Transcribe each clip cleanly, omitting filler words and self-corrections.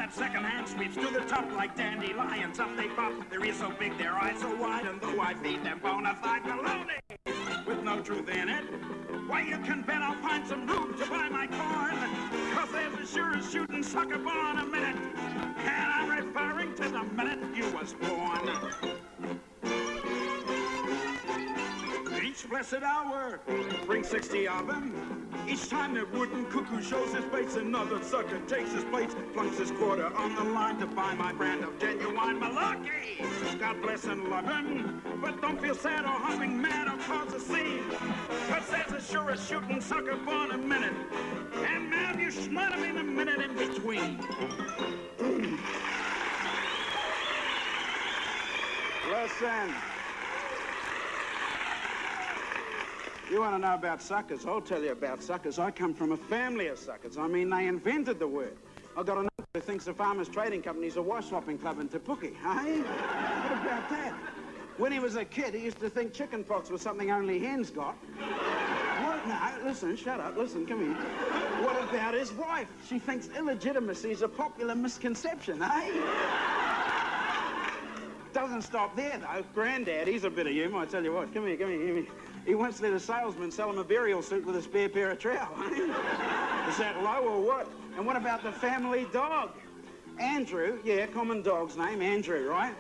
that second-hand sweeps to the top like dandelions. Up they pop, their ears so big, their eyes so wide, and though I feed them bona fide baloney with no truth in it, why, you can bet I'll find some room to buy my corn, 'cause there's a sure as shooting sucker born a minute, and I'm referring to the minute you was born. Each blessed hour brings 60 of them. Each time that wooden cuckoo shows his face, another sucker takes his place, flunks his quarter on the line to buy my brand of genuine malarkey. God bless and love him, but don't feel sad or humping mad or cause a scene, 'cause there's a sure as shooting sucker born a minute, and man, you smut him in a minute in between. Listen. You want to know about suckers? I'll tell you about suckers. I come from a family of suckers. I mean, they invented the word. I've got an uncle who thinks the Farmers Trading Company's a wash-swapping club in Tapuki, hey? What about that? When he was a kid, he used to think chicken pox was something only hens got. What? No, listen, shut up. Listen, come here. What about his wife? She thinks illegitimacy is a popular misconception, eh? Doesn't stop there, though. Granddad, he's a bit of humour, I tell you what. Come here, come here, come here. He once let a salesman sell him a burial suit with a spare pair of trowels. Is that low or what? And what about the family dog? Andrew, yeah, common dog's name, Andrew, right?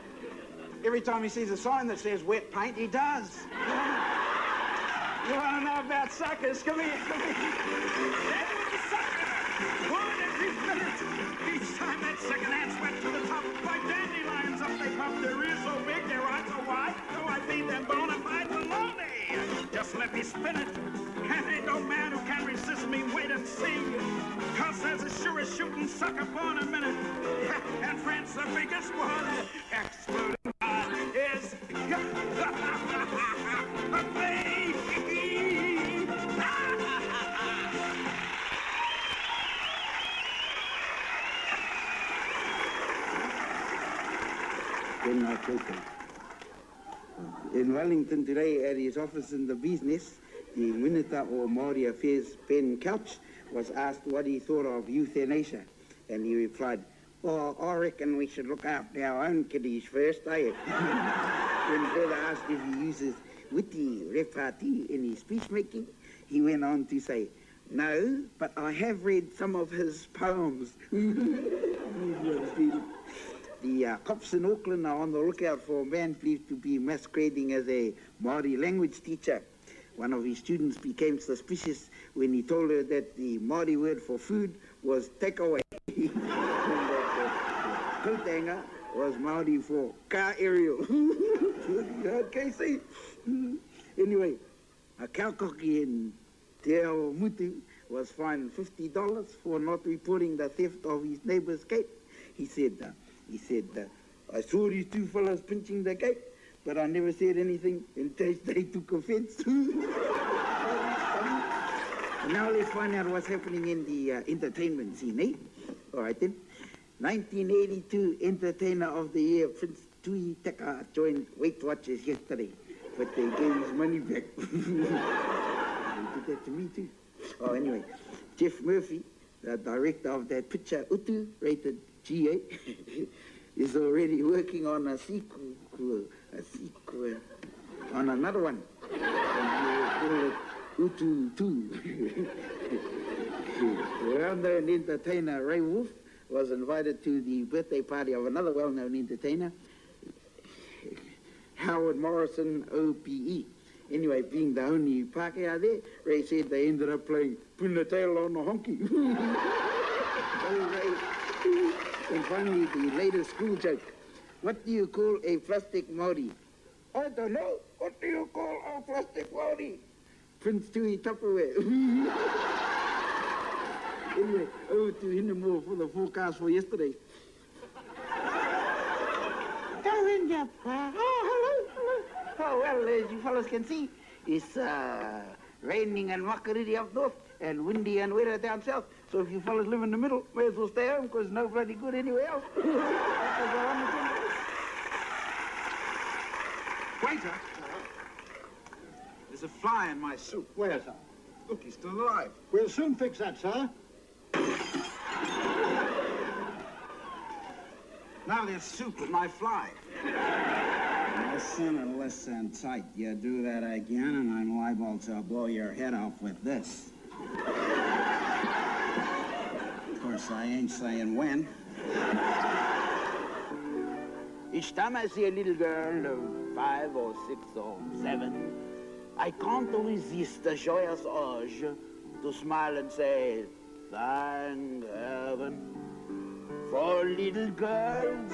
Every time he sees a sign that says wet paint, he does. You want to know about suckers? Come here, come here. That was a sucker! One every minute. Each time that second-hand swept to the top like dandelions up they pop. Their ears so big, their eyes so wide, so I feed them bona fide baloney. Just let me spin it, and ain't no man who can resist me. Wait and see, 'cause there's a sure as shooting sucker born a minute, and France the biggest one, excluding God, is me. In Wellington today, at his office in the business, the Minister of Maori Affairs, Ben Couch, was asked what he thought of euthanasia, and he replied, "Oh, I reckon we should look after our own kiddies first, eh?" When further asked if he uses witty repartee in his speech-making, he went on to say, "No, but I have read some of his poems." The cops in Auckland are on the lookout for a man believed to be masquerading as a Maori language teacher. One of his students became suspicious when he told her that the Maori word for food was takeaway. And that the kotanga was Maori for car aerial. Okay, see? Anyway, a kaukoki in Te Ao Mutu was fined $50 for not reporting the theft of his neighbor's gate. He said, "I saw these two fellas pinching the gate, but I never said anything in case they took offense." Now let's find out what's happening in the entertainment scene, eh? All right then. 1982 Entertainer of the Year, Prince Tui Teka joined Weight Watchers yesterday, but they gave his money back. They did that to me too. Oh, anyway, Jeff Murphy, the director of that picture Utu, rated G8, is already working on a sequel on another one. And he will call it Utu 2. Well-known entertainer Ray Wolf was invited to the birthday party of another well-known entertainer, Howard Morrison, OPE. Anyway, being the only Pākehā there, Ray said they ended up playing Puna Tail on the honky. Oh, Ray. And finally, the latest school joke. What do you call a plastic Māori? I don't know. What do you call a plastic Māori? Prince Tui Tupperware. Anyway, over to Hinamore for the forecast for yesterday. Go in, Jeff. Oh, hello. Oh, well, as you fellas can see, it's raining and makariri up north and windy and wetter down south. So if you fellas live in the middle, may as well stay home because no bloody good anywhere else. Waiter, there's a fly in my soup. Where, sir? Look, he's still alive. We'll soon fix that, sir. Now there's soup with my fly. Listen and listen tight. You do that again, and I'm liable to blow your head off with this. Of course, I ain't saying when. Each time I see a little girl of 5 or 6 or 7, I can't resist the joyous urge to smile and say, thank heaven for little girls.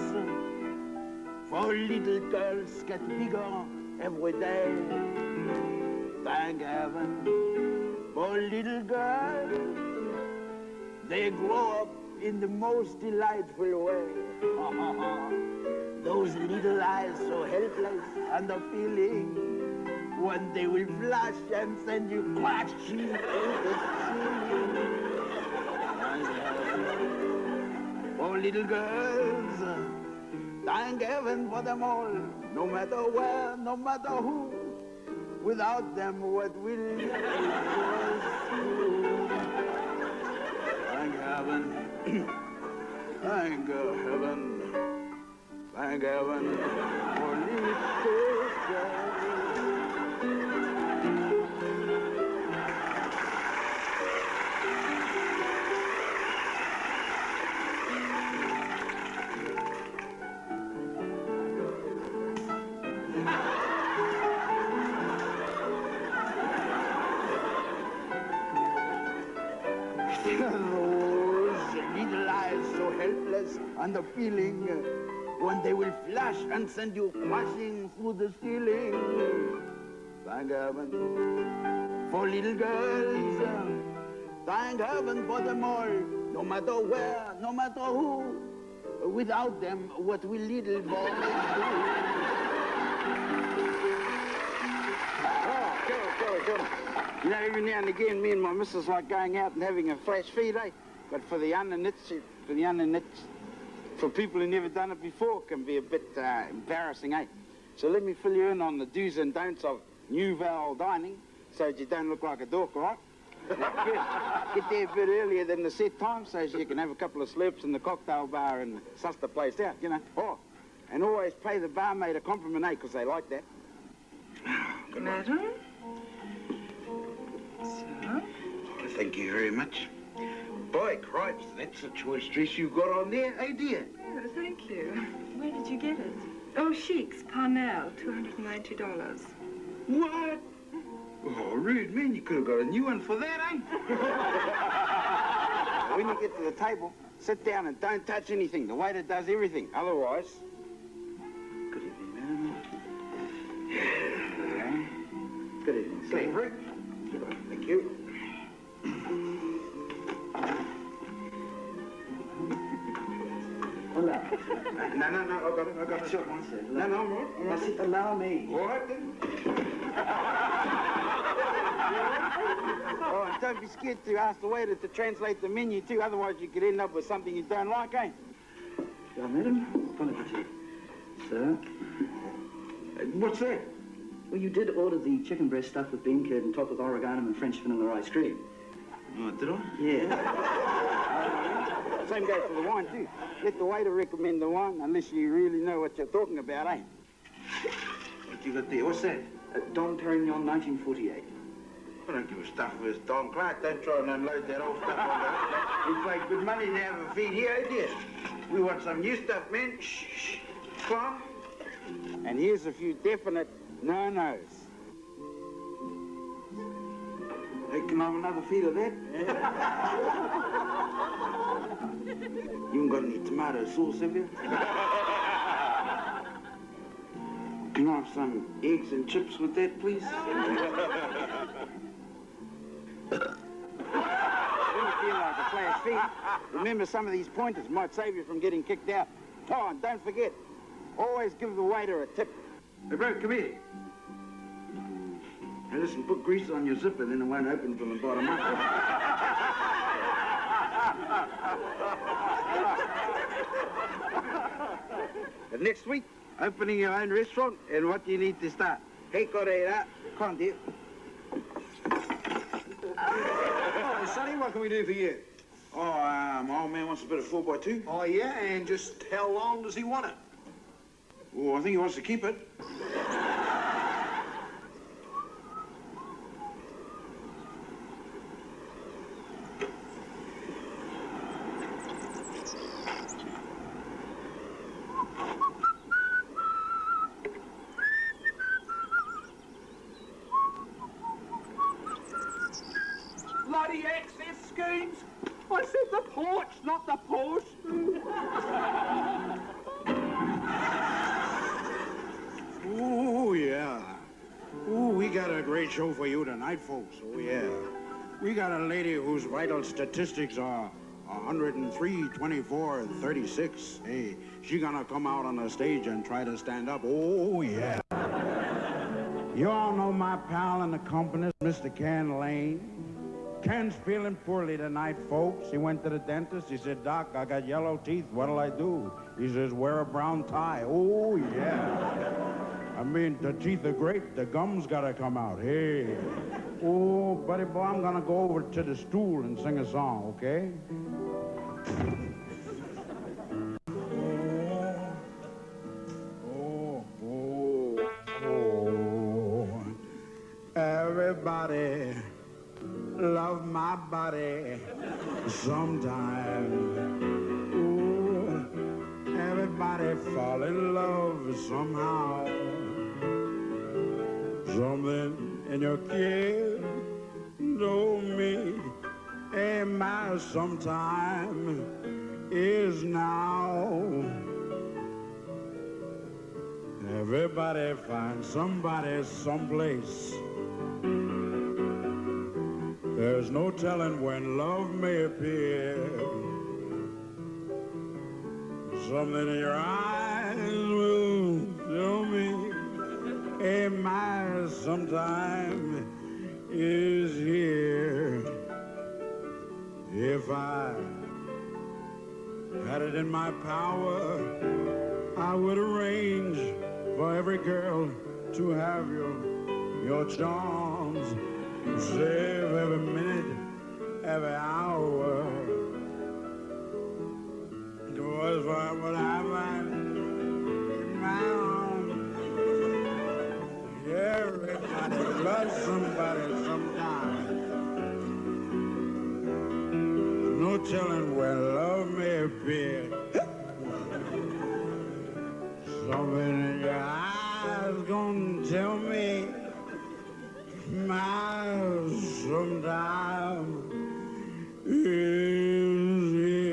For little girls get bigger every day. Thank heaven for little girls. They grow up in the most delightful way. Those little eyes so helpless and the feeling when they will flash and send you crashing into the ceiling. Oh, little girls, thank heaven for them all, no matter where, no matter who. Without them, what will you do? Thank heaven, thank heaven. Thank heaven for little girls. Those little eyes so helpless and the feeling when they will flash and send you crashing through the ceiling. Thank heaven for little girls. Thank heaven for them all, no matter where, no matter who. Without them, what will little boys do? Oh, cool. You know, every now and again, me and my missus like going out and having a flash feed, eh? But for the uninitiated, for people who never done it before, it can be a bit embarrassing, eh? So let me fill you in on the do's and don'ts of Nouvelle dining, so that you don't look like a dork, all right? Get there a bit earlier than the set time, so you can have a couple of slurps in the cocktail bar and suss the place out, you know. Oh, and always pay the barmaid a compliment, eh? Because they like that. Madam? Oh, thank you very much. Boy, cripes, that's a choice dress you got on there, eh, dear? Oh, thank you. Where did you get it? Oh, Sheik's, Parnell, $290. What? Oh, rude, man. You could have got a new one for that, eh? When you get to the table, sit down and don't touch anything. The waiter does everything. Otherwise... Good evening, madam. Good evening, sir. Thank you. Allow. No, I got it. Sure, one second. No, I'm all right. I said, allow me. All right, then. Oh, and don't be scared to ask the waiter to translate the menu, too. Otherwise, you could end up with something you don't like, eh? Yeah, madam, bon appetit. Sir? What's that? Well, you did order the chicken breast stuffed with bean curd and topped with oregano and French vanilla ice cream. Oh, did I? Yeah. Same goes for the wine, too. Let the waiter recommend the wine, unless you really know what you're talking about, eh? What you got there? What's that? Don Perignon, 1948. I don't give a stuff for this Don Clark. Don't try and unload that old stuff on that. We pay good money to have a feed here, eh, dear? We want some new stuff, man. Shh. Come. And here's a few definite no-nos. Hey, can I have another feed of that? You ain't got any tomato sauce, have you? Can I have some eggs and chips with that, please? When you feel like a flash feed, remember some of these pointers might save you from getting kicked out. Oh, and don't forget, always give the waiter a tip. Hey, bro, come here. Now listen, put grease on your zipper, then it won't open from the bottom up. And next week, opening your own restaurant, and what do you need to start? Hey, Correa, come on, dear. Oh, Sonny, what can we do for you? Oh, my old man wants a bit of 4x2. Oh, yeah? And just how long does he want it? Oh, I think he wants to keep it. Bloody access schemes! I said the porch, not the post. Oh, yeah. Oh, we got a great show for you tonight, folks. Oh, yeah. We got a lady whose vital statistics are 103, 24, 36. Hey, she gonna come out on the stage and try to stand up. Oh, yeah. You all know my pal and accompanist, Mr. Ken Lane. Ken's feeling poorly tonight, folks. He went to the dentist. He said, Doc, I got yellow teeth. What'll I do? He says, wear a brown tie. Oh, yeah. I mean, the teeth are great. The gums gotta come out. Hey. Oh, buddy boy, I'm gonna go over to the stool and sing a song, okay? Oh. Everybody love my body sometime. Ooh, everybody fall in love somehow. Something in your kid told me, hey, my sometime is now. Everybody find somebody someplace. There's no telling when love may appear. Something in your eyes will tell me, hey, my sometime is here. If I had it in my power, I would arrange for every girl to have your charms. Save every minute, every hour. Was what I now. Everybody loves somebody sometime. No telling where love may appear. Something in your eyes gonna tell me my sometime is here.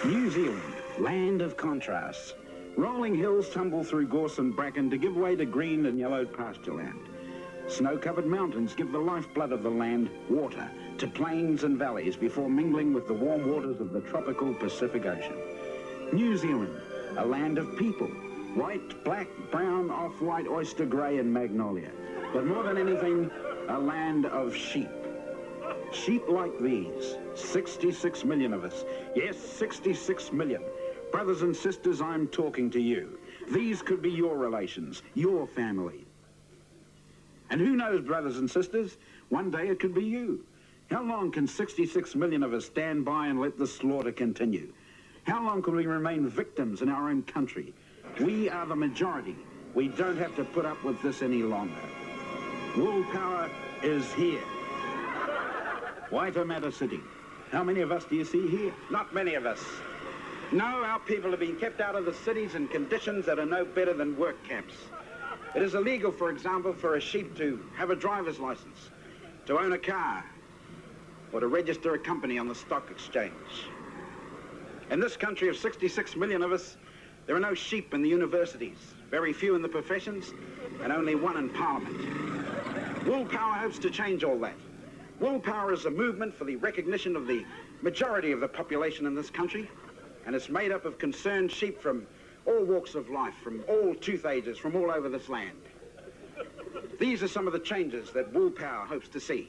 New Zealand, land of contrasts. Rolling hills tumble through gorse and bracken to give way to green and yellowed pasture land. Snow-covered mountains give the lifeblood of the land, water, to plains and valleys before mingling with the warm waters of the tropical Pacific Ocean. New Zealand, a land of people, white, black, brown, off-white, oyster grey and magnolia. But more than anything, a land of sheep. Sheep like these, 66 million of us. Yes, 66 million. Brothers and sisters, I'm talking to you. These could be your relations, your family. And who knows, brothers and sisters, one day it could be you. How long can 66 million of us stand by and let the slaughter continue? How long can we remain victims in our own country? We are the majority. We don't have to put up with this any longer. World power is here. Waitemata City. How many of us do you see here? Not many of us. No, our people have been kept out of the cities in conditions that are no better than work camps. It is illegal, for example, for a sheep to have a driver's license, to own a car, or to register a company on the stock exchange. In this country of 66 million of us, there are no sheep in the universities, very few in the professions, and only one in Parliament. Wool Power hopes to change all that. Wool Power is a movement for the recognition of the majority of the population in this country, and it's made up of concerned sheep from all walks of life, from all tooth ages, from all over this land. These are some of the changes that Wool Power hopes to see.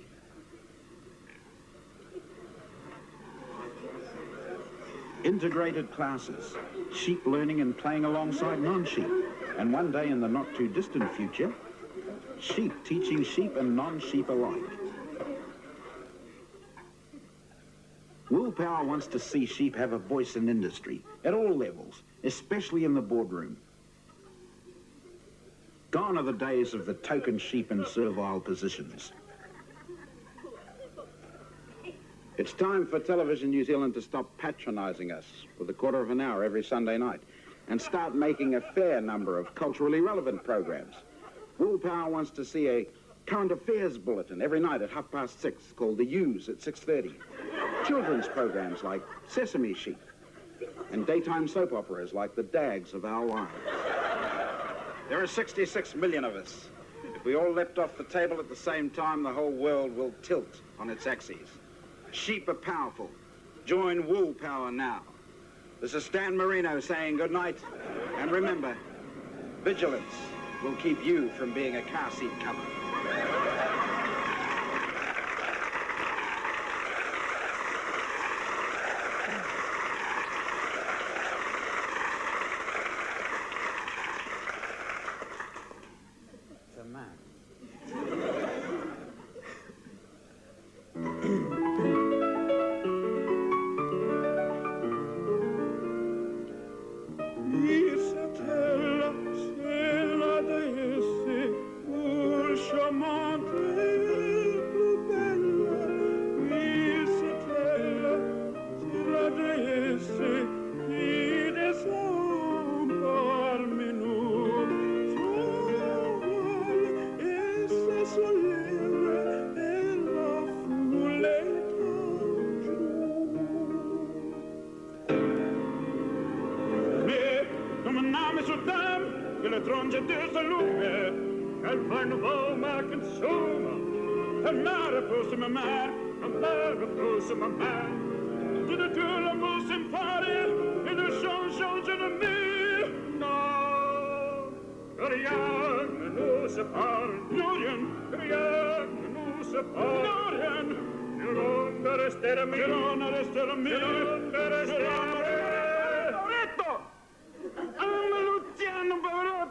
Integrated classes, sheep learning and playing alongside non-sheep. And one day in the not-too-distant future, sheep teaching sheep and non-sheep alike. Will Power wants to see sheep have a voice in industry at all levels, especially in the boardroom. Gone are the days of the token sheep in servile positions. It's time for Television New Zealand to stop patronising us with a quarter of an hour every Sunday night and start making a fair number of culturally relevant programs. Will Power wants to see a current affairs bulletin every night at 6:30 called The U's at 6:30. Children's programs like Sesame Sheep and daytime soap operas like The Dags of Our Lives. There are 66 million of us. If we all leapt off the table at the same time, the whole world will tilt on its axes. Sheep are powerful. Join Wool Power now. This is Stan Marino saying good night. And remember, vigilance will keep you from being a car seat cover.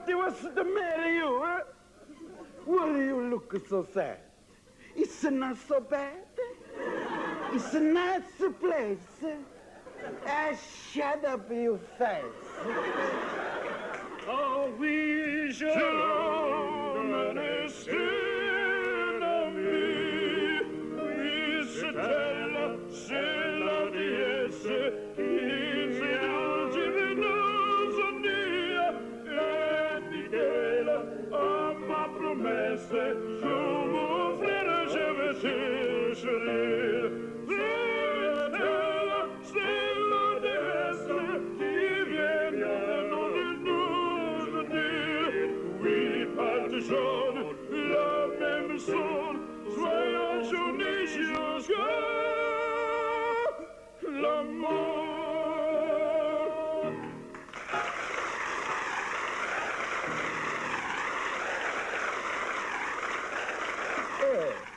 What's the matter, you, huh? What are you looking so sad? It's not so bad. It's a nice place. Shut up, you face. Oh, we shall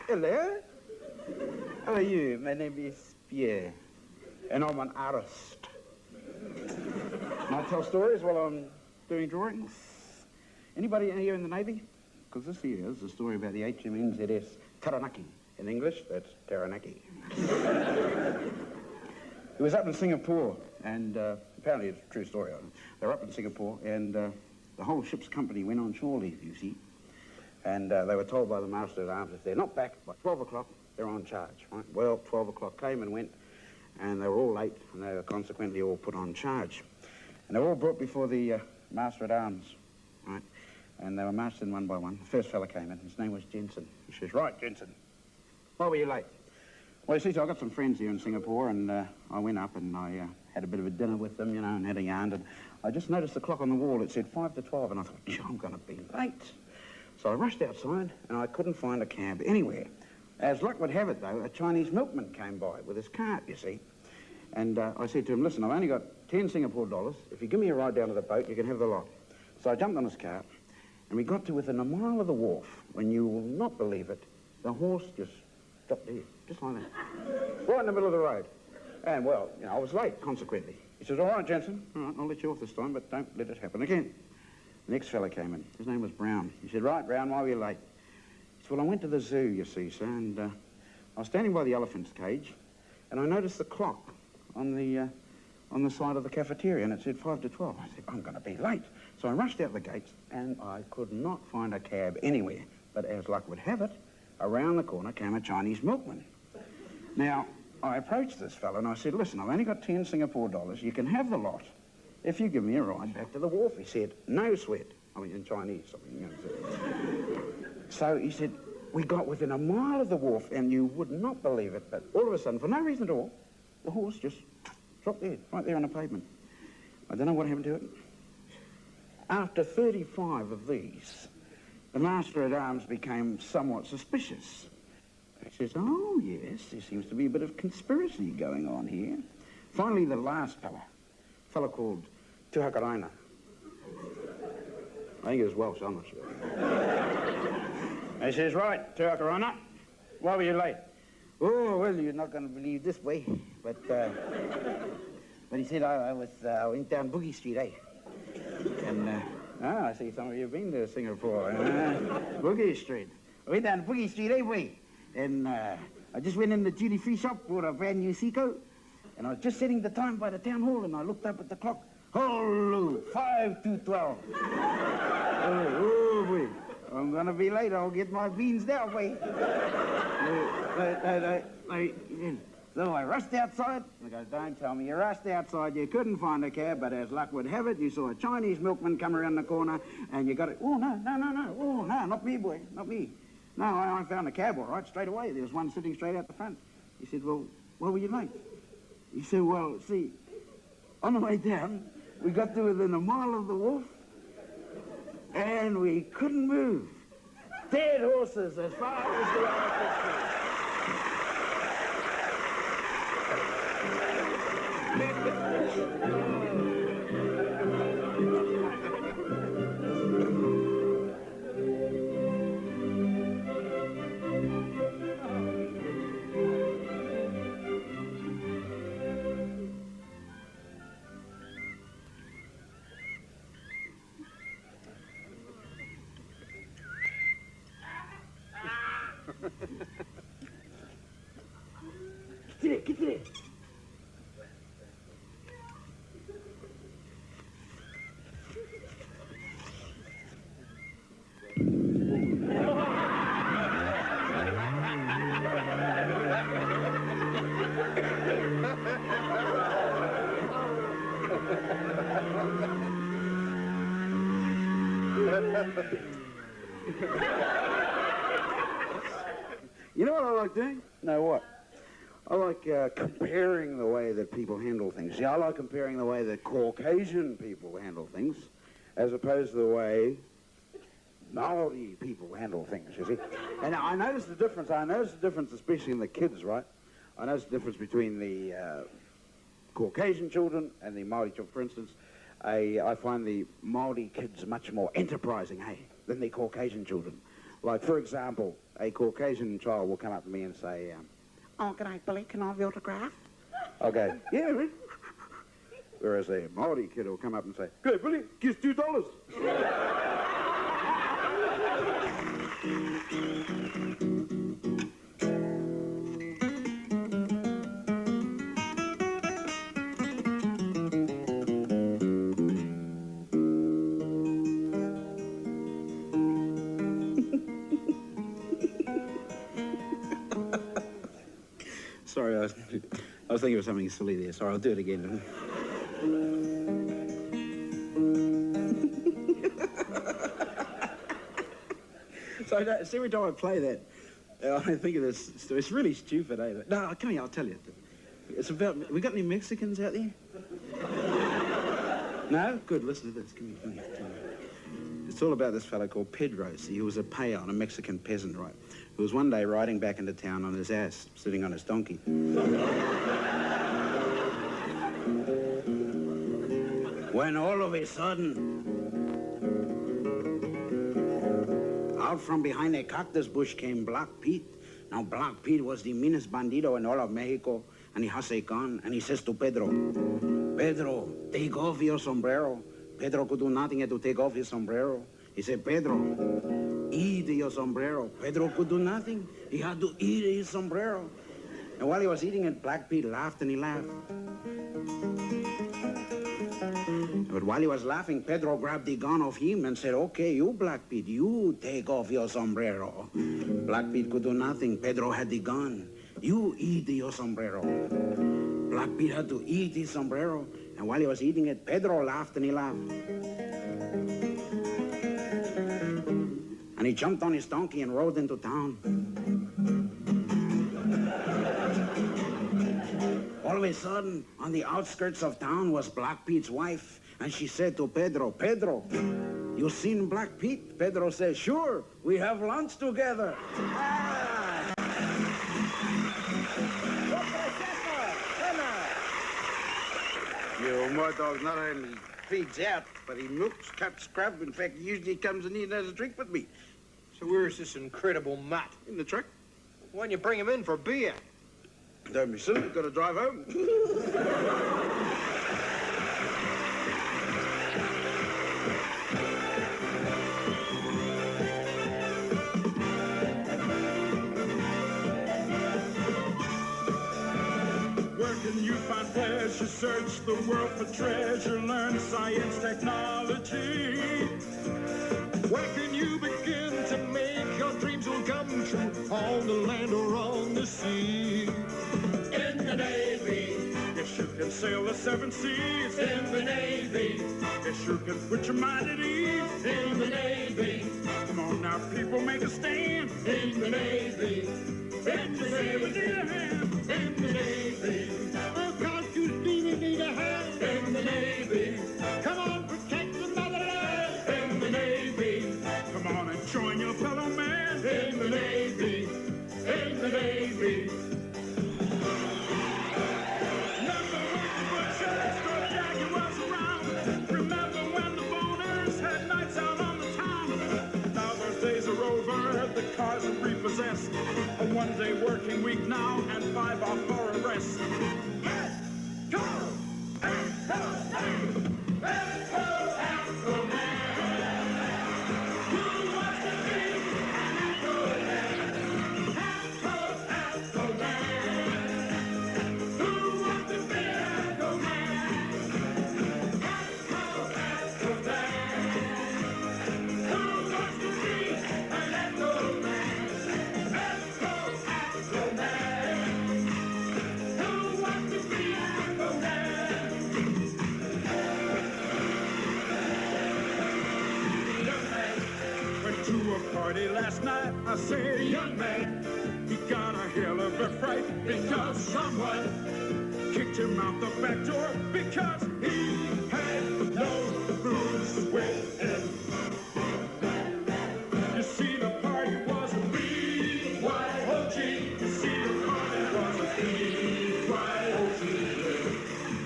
Hello. How are you? My name is Pierre, and I'm an artist. And I tell stories while I'm doing drawings. Anybody here in the Navy? Because this here is a story about the HMNZS Taranaki. In English, that's Taranaki. It was up in Singapore, and apparently it's a true story. They were up in Singapore, and the whole ship's company went on shore leave, you see. And they were told by the master-at-arms, if they're not back by 12 o'clock, they're on charge, right? Well, 12 o'clock came and went, and they were all late, and they were consequently all put on charge. And they were all brought before the master-at-arms, right? And they were marched in one by one. The first fella came in. His name was Jensen. He says, right, Jensen, why were you late? Well, you see, so I got some friends here in Singapore, and I went up and I had a bit of a dinner with them, you know, and had a yarn. And I just noticed the clock on the wall. It said 5 to 12, and I thought, gee, I'm going to be late. So I rushed outside, and I couldn't find a cab anywhere. As luck would have it, though, a Chinese milkman came by with his cart, you see. And I said to him, listen, I've only got 10 Singapore dollars. If you give me a ride down to the boat, you can have the lot. So I jumped on his cart, and we got to within a mile of the wharf, when you will not believe it, the horse just stopped dead, just like that. Right in the middle of the road. And, well, you know, I was late, consequently. He says, all right, Jensen, all right, I'll let you off this time, but don't let it happen again. The next fella came in. His name was Brown. He said, right, Brown, why were you late? He said, well, I went to the zoo, you see, sir, and I was standing by the elephant's cage, and I noticed the clock on the side of the cafeteria, and it said 5 to 12. I said, I'm going to be late. So I rushed out the gates, and I could not find a cab anywhere. But as luck would have it, around the corner came a Chinese milkman. Now, I approached this fellow, and I said, listen, I've only got 10 Singapore dollars. You can have the lot if you give me a ride back to the wharf. He said, no sweat. I mean, in Chinese, something, you know. So he said, we got within a mile of the wharf, and you would not believe it, but all of a sudden, for no reason at all, the horse just dropped dead, right there on the pavement. I don't know what happened to it. After 35 of these, the master-at-arms became somewhat suspicious. He says, oh, yes, there seems to be a bit of conspiracy going on here. Finally, the last fellow called Tuhakaraina. I think it was Welsh, I'm not sure. He says, right, Tuhakaraina, why were you late? Oh, well, you're not going to believe this way, but he said I went down Boogie Street, eh? And, I see some of you have been to Singapore. Boogie Street. I went down Boogie Street, eh, boy? And I just went in the duty-free shop, bought a brand new seacoat, and I was just setting the time by the town hall, and I looked up at the clock. Hello, 5 to 12. Oh, boy. I'm going to be late. I'll get my beans now, boy. So I rushed outside. He goes, don't tell me you rushed outside. You couldn't find a cab, but as luck would have it, you saw a Chinese milkman come around the corner, and you got it. Oh, no. Oh, no, not me, boy, not me. No, I found a cab all right, straight away. There was one sitting straight out the front. He said, well, why were you late? He said, well, see, on the way down, we got to within a mile of the wharf, and we couldn't move. Dead horses as far as the eye could see. Get there. You know what I like doing? No, what? I like comparing the way that people handle things. Yeah, I like comparing the way that Caucasian people handle things as opposed to the way Maori people handle things, you see. And I noticed the difference. I noticed the difference, especially in the kids, right? I noticed the difference between the Caucasian children and the Maori children. For instance, I find the Maori kids much more enterprising, than the Caucasian children. Like, for example, a Caucasian child will come up to me and say, oh, g'day, Billy, can I have your autograph? I'll go, yeah, man. Whereas a Maori kid will come up and say, g'day, Billy, give us $2. Sorry, I was thinking of something silly there. Sorry, I'll do it again. So every time I play that, I think of this story. It's really stupid, eh? No, come here, I'll tell you. It's about, we got any Mexicans out there? No? Good, listen to this. Come here. It's all about this fellow called Pedro. See, he was a peon, a Mexican peasant, right? Who was one day riding back into town on his ass, sitting on his donkey. When all of a sudden, out from behind a cactus bush came Black Pete. Now, Black Pete was the meanest bandido in all of Mexico, and he has a gun, and he says to Pedro, Pedro, take off your sombrero, Pedro could do nothing, had to take off his sombrero. He said, Pedro, eat your sombrero. Pedro could do nothing. He had to eat his sombrero. And while he was eating it, Black Pete laughed and he laughed. But while he was laughing, Pedro grabbed the gun off him and said, okay, you, Black Pete, you take off your sombrero. Black Pete could do nothing. Pedro had the gun. You eat your sombrero. Black Pete had to eat his sombrero. And while he was eating it, Pedro laughed and he laughed. And he jumped on his donkey and rode into town. All of a sudden, on the outskirts of town was Black Pete's wife. And she said to Pedro, Pedro, you seen Black Pete? Pedro said, sure, we have lunch together. Your mud dog not only feeds out, but he milks, cuts, scrub. In fact, he usually comes in here and has a drink with me. So where's this incredible mutt? In the truck. Why don't you bring him in for a beer? Don't be silly, got to drive home. Where can you find pleasure? Search the world for treasure. Learn science, technology. Where can you begin to make your dreams all come true? On the land or on the sea? In the Navy. Yes, you can sail the 7 seas. In the Navy. Yes, you can put your mind at ease. In the Navy. Come on now, people, make a stand. In the Navy. In the Navy. In the Navy. Oh, can't you see we need a hand? In the Navy. Come on, protect the motherland. In the Navy. Come on and join your fellow man. In the Navy. In the Navy. Remember when the Butchers drove Jaguars around? Remember when the Boners had nights out on the town? Now those days are over, the cars are repossessed. A one-day working week now and 5 off for arrest. Let's go! Let's go! Let's go! Aquaman! Who wants to be an Aquaman? Aquaman! Who wants to be an Aquaman? Aquaman! Who wants to be an Aquaman? Let's go, Aquaman! Who wants to be Aquaman? Young man went to a party last night. I say, young man, he got a hell of a fright because someone kicked him out the back door because he had no booze with him. You see, the party was a BYOG. You see, the party was a BYOG.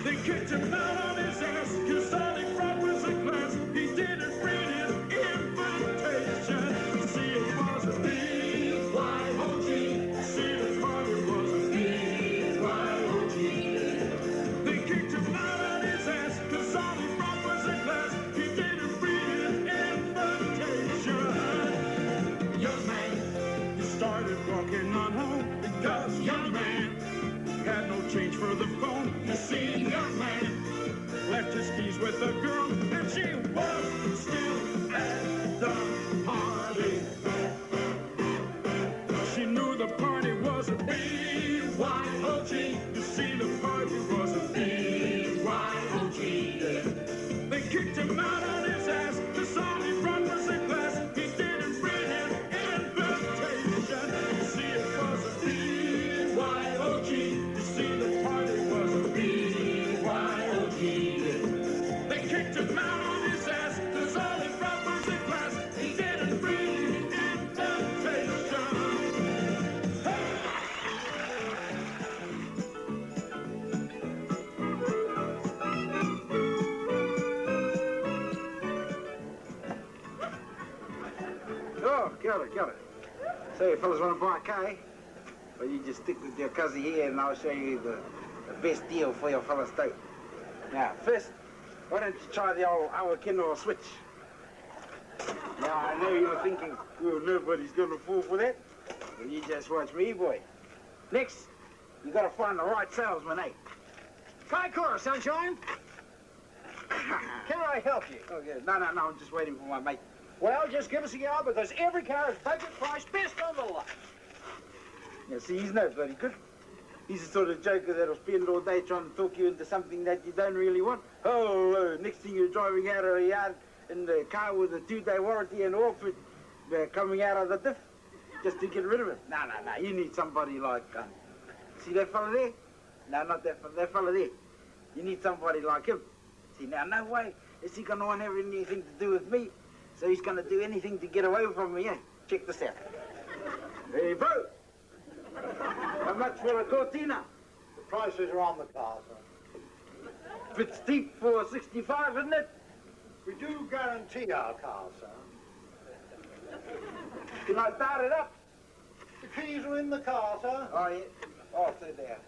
They kicked him out on his ass, cause all he brought was a glass. He didn't read his invitation. You see, it was a BYOG. You see, the party was a BYOG. They kicked him out on his ass, cause all he brought was a glass. He didn't read his invitation. Young man, he started walking on home because young man had no change for the phone. You see, young man left his keys with the girl and she was still at the party. She knew the party was a BYOG. You see, the party was a BYOG. They kicked him out on his ass. Cause all he brought was a glass. He didn't read his invitation. You see, it was a BYOG. You see, the party was a BYOG. They kicked him out on his ass. Cause all he brought was a glass. He didn't read his invitation. Oh, kia ora, kia ora. So you fellas want to buy a car? Well, you just stick with your cousin here and I'll show you the best deal for your fellas too. Now, first, Why don't you try the old hour Kindle switch? Now, I know you're thinking, well, nobody's going to fall for that. Well, you just watch me, boy. Next, you got to find the right salesman, eh? Kaikoura, sunshine. Can I help you? Okay. No, I'm just waiting for my mate. Well, just give us a yell because every car is budget price, best on the lot. Yeah, see, he's no bloody good. He's the sort of joker that'll spend all day trying to talk you into something that you don't really want. Oh, next thing you're driving out of the yard in the car with a 2-day warranty and Orford coming out of the diff just to get rid of it. No, you need somebody like, see that fella there? No, not that fella there. You need somebody like him. See, now, no way is he going to want to have anything to do with me. So he's going to do anything to get away from me, eh? Check this out. Hey, bro. How much for a Cortina? The prices are on the car, sir. Bit steep for 65, isn't it? We do guarantee our cars, sir. Can I start it up? The keys are in the car, sir. Oh, yeah. Oh, so there.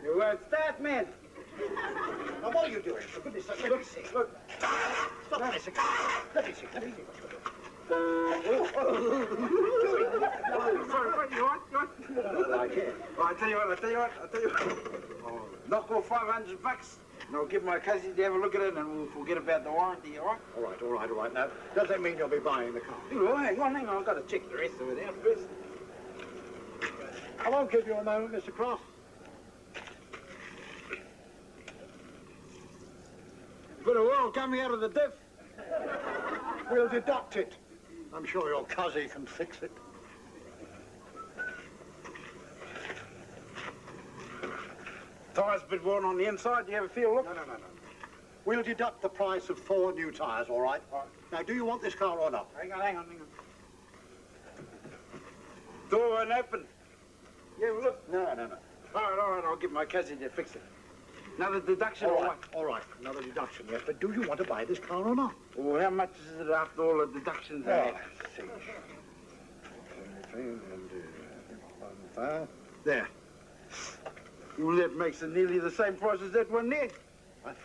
You won't start, man. Now, what are you doing? For goodness sake, let me see. Look. Stop a second. Let me see what you're doing. Sorry, you want? I can't. Oh, I tell you what. Oh, knock off $500 and I'll give my cousin to have a look at it and we'll forget about the warranty, all right? All right. Now, does that mean you'll be buying the car? Oh, hang on. I've got to check the rest of it out first. I won't give you a moment, Mr. Cross. Bit of oil coming out of the diff. We'll deduct it. I'm sure your cousin can fix it. Tyre's a bit worn on the inside. Do you have a feel? Look. No. We'll deduct the price of 4 new tyres, all right? All right. Now, do you want this car or not? Hang on. Door won't open. Yeah, well, look. No. All right. I'll get my cousin to fix it. Another deduction or what? All right. Another deduction, yes. But do you want to buy this car or not? Well, how much is it after all the deductions? See. There. Well, that makes it nearly the same price as that one there. What?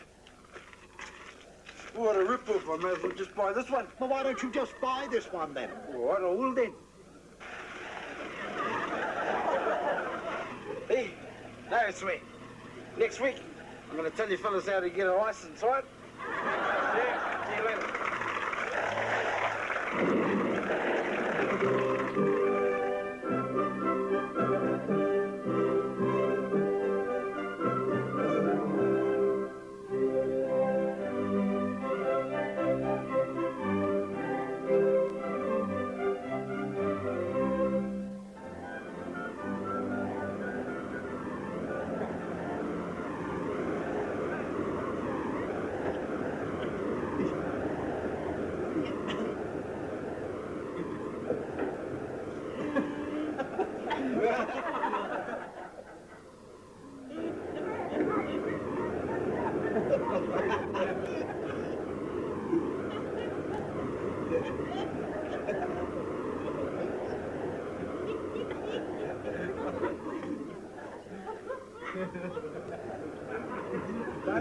What a rip-off. I may as well just buy this one. Well, why don't you just buy this one then? All right, I will then. Hey, no sweat. Next week, I'm going to tell you fellas how to get a license, all right? Yeah, see you later.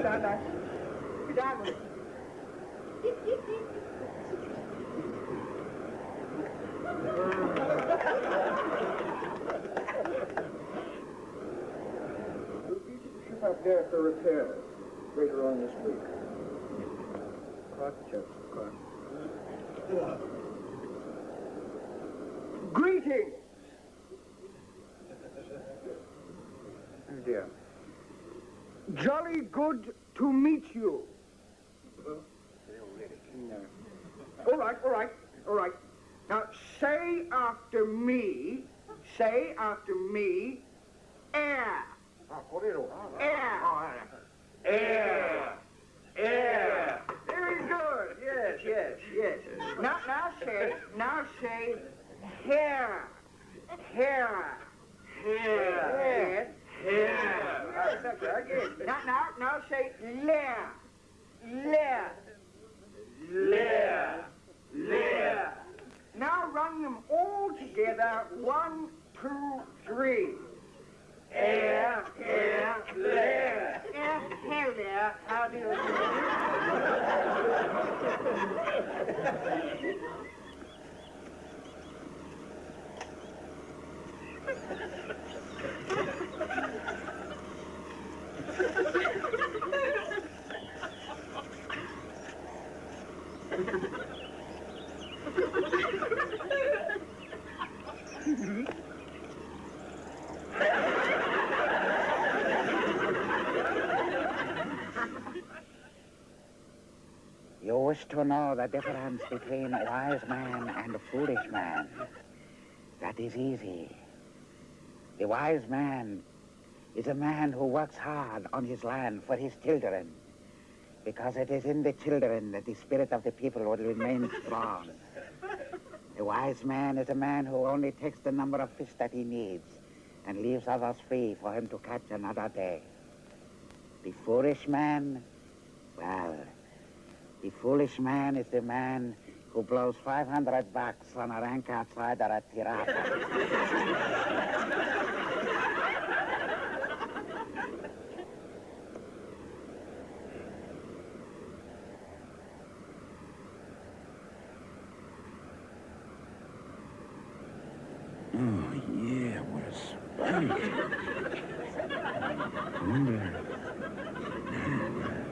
No. Be done with it. Ship up there for repairs later on this week. Greetings! Oh dear. Jolly good to meet you. No. All right. Now, say after me, air. Air. Air. Very good. Yes. Now say hair. Now say lair. Now run them 1, 2, 3. Air, there. Hello there. How do you You wish to know the difference between a wise man and a foolish man. That is easy. The wise man is a man who works hard on his land for his children, because it is in the children that the spirit of the people will remain strong. A wise man is a man who only takes the number of fish that he needs and leaves others free for him to catch another day. The foolish man, well, the foolish man is the man who blows $500 on a rank outside or a tirata. Oh, yeah, what a spank. I wonder...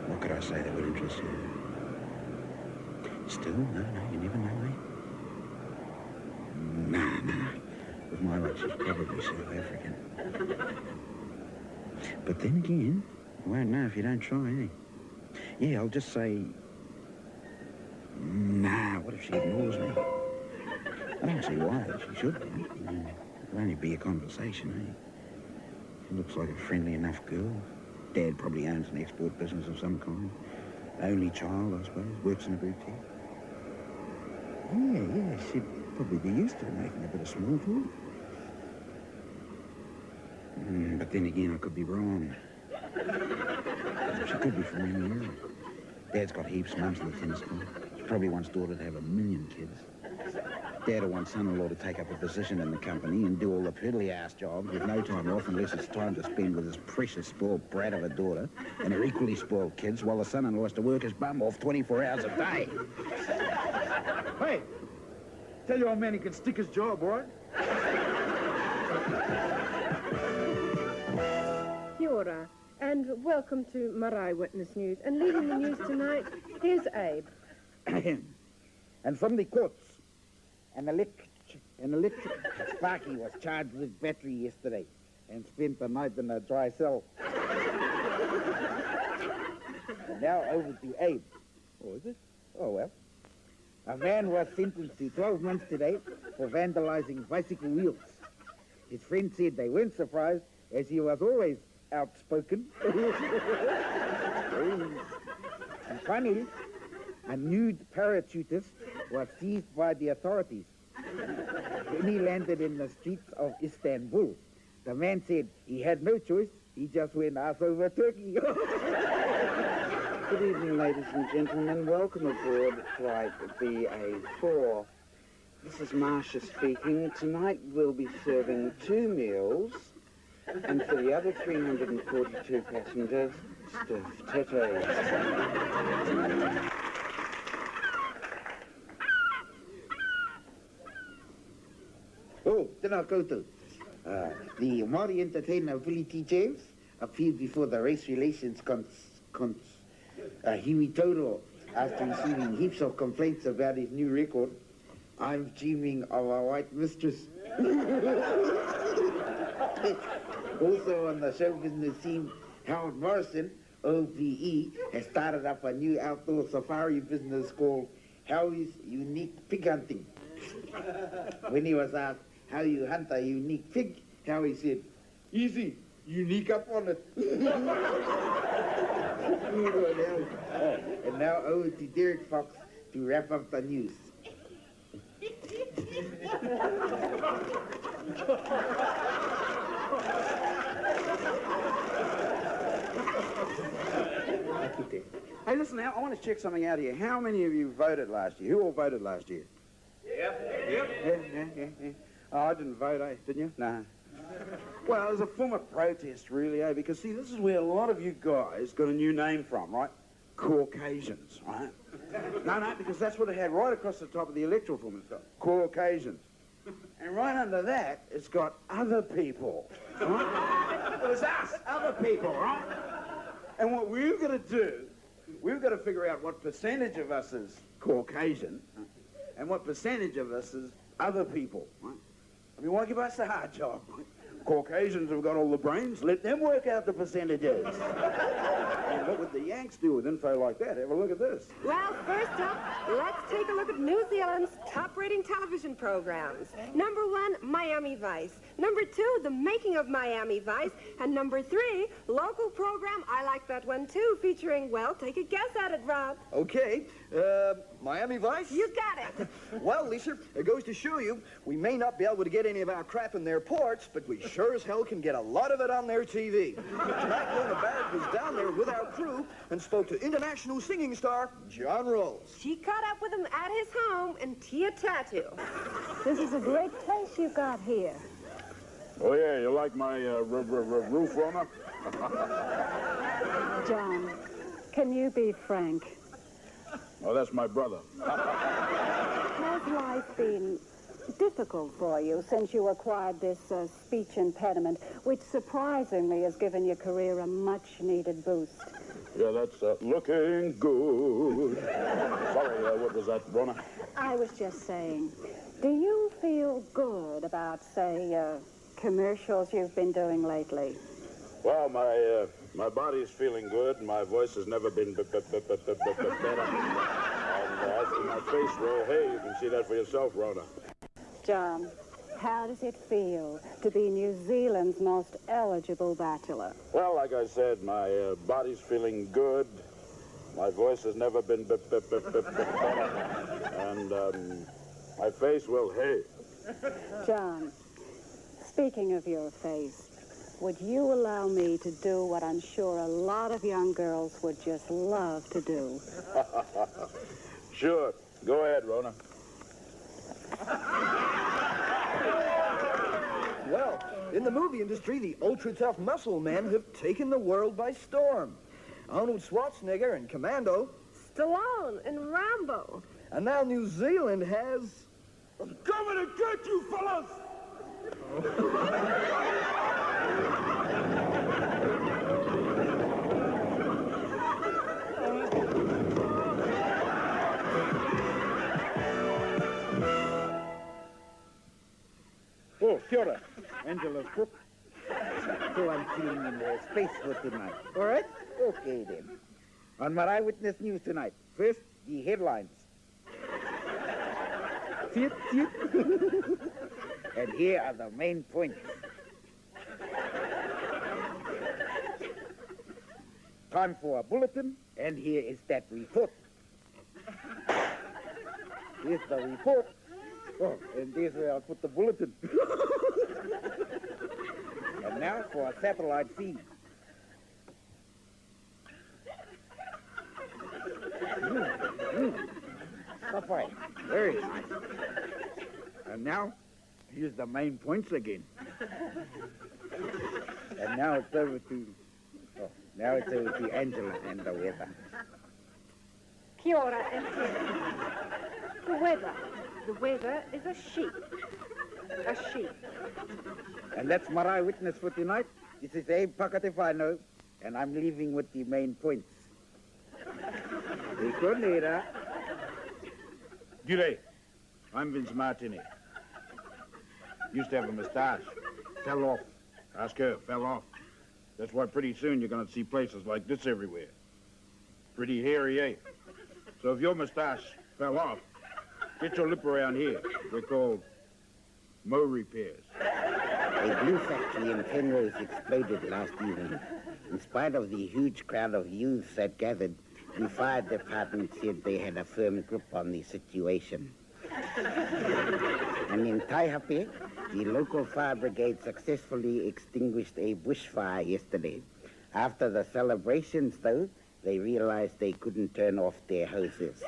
What could I say that would interest you? Still, no, you never know, eh? Nah. With my luck, she's probably South African. But then again, you won't know if you don't try, eh? Yeah, I'll just say... Nah, what if she ignores me? I don't see why she should be. It'll only be a conversation, eh? She looks like a friendly enough girl. Dad probably owns an export business of some kind. Only child, I suppose. Works in a boutique. Yeah, she'd probably be used to making a bit of small talk. But then again, I could be wrong. She could be from around Europe. Dad's got heaps, Mum's lieutenant school. She probably wants daughter to have 1 million kids. Dad will want son-in-law to take up a position in the company and do all the piddly-ass jobs with no time off unless it's time to spend with his precious spoiled brat of a daughter and her equally spoiled kids, while the son-in-law has to work his bum off 24 hours a day. Hey, tell your old man he can stick his job, all right? Kia ora, and welcome to Marae Witness News. And leading the news tonight, here's Abe. And from the courts, an electric Sparky was charged with battery yesterday and spent the night in a dry cell. And now over to Abe. Oh, is it? Oh, well. A man was sentenced to 12 months today for vandalizing bicycle wheels. His friends said they weren't surprised, as he was always outspoken. And finally, a nude parachutist was seized by the authorities. Then he landed in the streets of Istanbul. The man said he had no choice. He just went ass over Turkey. Good evening, ladies and gentlemen. Welcome aboard flight BA4. This is Marsha speaking. Tonight we'll be serving 2 meals, and for the other 342 passengers, stuffed titties. Oh, tēnā koutou. The Māori entertainer Billy T. James appeared before the Race Relations Kiwi after receiving heaps of complaints about his new record. I'm dreaming of a white mistress. Also on the show business scene, Howard Morrison, OPE, has started up a new outdoor safari business called Howie's Unique Pig Hunting. When he was asked how you hunt a unique pig, Howie said, "Easy, unique up on it." And now over to Derek Fox to wrap up the news. Hey, listen now, I want to check something out here. How many of you voted last year? Who all voted last year? Yep. Oh, I didn't vote, eh? Didn't you? No. Well, as a form of protest, really, eh? Because, see, this is where a lot of you guys got a new name from, right? Caucasians, right? No, because that's what it had right across the top of the electoral form. It's got Caucasians. And right under that, it's got other people, right? Well, it's us, other people, right? And what we've got to do, we've got to figure out what percentage of us is Caucasian and what percentage of us is other people, right? I mean, why give us the hard job, right? Caucasians have got all the brains. Let them work out the percentages. And what would the Yanks do with info like that? Have a look at this. Well, first up, let's take a look at New Zealand's top-rating television programs. Number 1, Miami Vice. Number 2, The Making of Miami Vice. And number 3, local program, I like that one too, featuring, well, take a guess at it, Rob. Okay, Miami Vice? You got it. Well, Lisa, it goes to show you, we may not be able to get any of our crap in their ports, but we sure as hell can get a lot of it on their TV. Tonight, Lona Barrett was down there with our crew and spoke to international singing star John Rolls. She caught up with him at his home in Tattoo. This is a great place you've got here. Oh, yeah, you like my roof, Rona? John, can you be frank? Oh, that's my brother. Has life been difficult for you since you acquired this speech impediment, which surprisingly has given your career a much-needed boost? Yeah, that's looking good. Sorry, what was that, Rona? I was just saying, do you feel good about, say, commercials you've been doing lately? Well, my body's feeling good. My voice has never been better. And as for my face, well, hey, you can see that for yourself, Rona. John, how does it feel to be New Zealand's most eligible bachelor? Well, like I said, my body's feeling good. My voice has never been better. And my face, well, hey. John, speaking of your face, would you allow me to do what I'm sure a lot of young girls would just love to do? Sure. Go ahead, Rona. Well, in the movie industry, the ultra-tough muscle men have taken the world by storm. Arnold Schwarzenegger in Commando. Stallone in Rambo. And now New Zealand has... I'm coming to get you, fellas! Oh, kia ora. Angela's cook. So I'm filling in the space for tonight. All right? Okay, then. On my Eyewitness News tonight. First, the headlines. See it? And here are the main points. Time for a bulletin, and here is that report. Here's the report. Oh, and there's where I'll put the bulletin. And now for a satellite feed. Fine. Very nice. And now, here's the main points again. And now it's over to Angela and the weather. Kia ora and the weather. The weather is a sheep. A sheep. And that's my eyewitness for tonight. This is Abe Pakatefano, and I'm leaving with the main points. Take your later. G'day. I'm Vince Martini. Used to have a moustache. Fell off. Ask her, fell off. That's why pretty soon you're going to see places like this everywhere. Pretty hairy, eh? So if your moustache fell off, get your lip around here. They're called Mo repairs. A glue factory in Penrose exploded last evening. In spite of the huge crowd of youths that gathered, the fire department said they had a firm grip on the situation. And in Taihape, the local fire brigade successfully extinguished a bushfire yesterday. After the celebrations, though, they realized they couldn't turn off their hoses.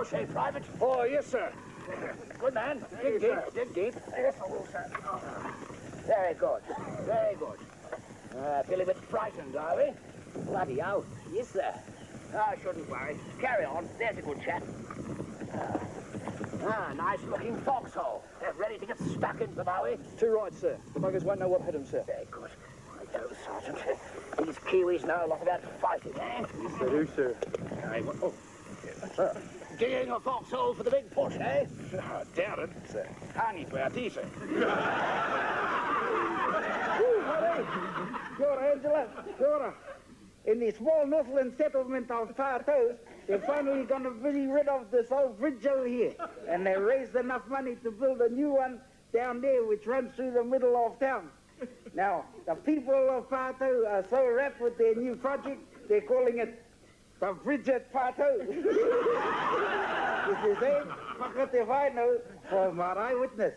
post, eh, Private? Oh, yes, sir. Good man. Dig deep, dig deep. Yes, I will, sir. Very good, very good. Feel a bit frightened, are we? Bloody out. Yes, sir. I shouldn't worry. Carry on. There's a good chap. Nice-looking foxhole. They're ready to get stuck into them, are we? Too right, sir. The buggers won't know what hit them, sir. Very good. Righto, Sergeant. These Kiwis know a lot about fighting, eh? Yes, they do, sir. Digging a foxhole for the big push, eh? I doubt it. It's a honey party, sir. Kia ora, Angela. Kia ora. In the small Northland settlement of Tātou, they're finally going to be rid of this old bridge over here. And they raised enough money to build a new one down there which runs through the middle of town. Now, the people of Tātou are so wrapped with their new project, they're calling it the Bridge at Tātou. This is a whakate whānau for Marae Witness.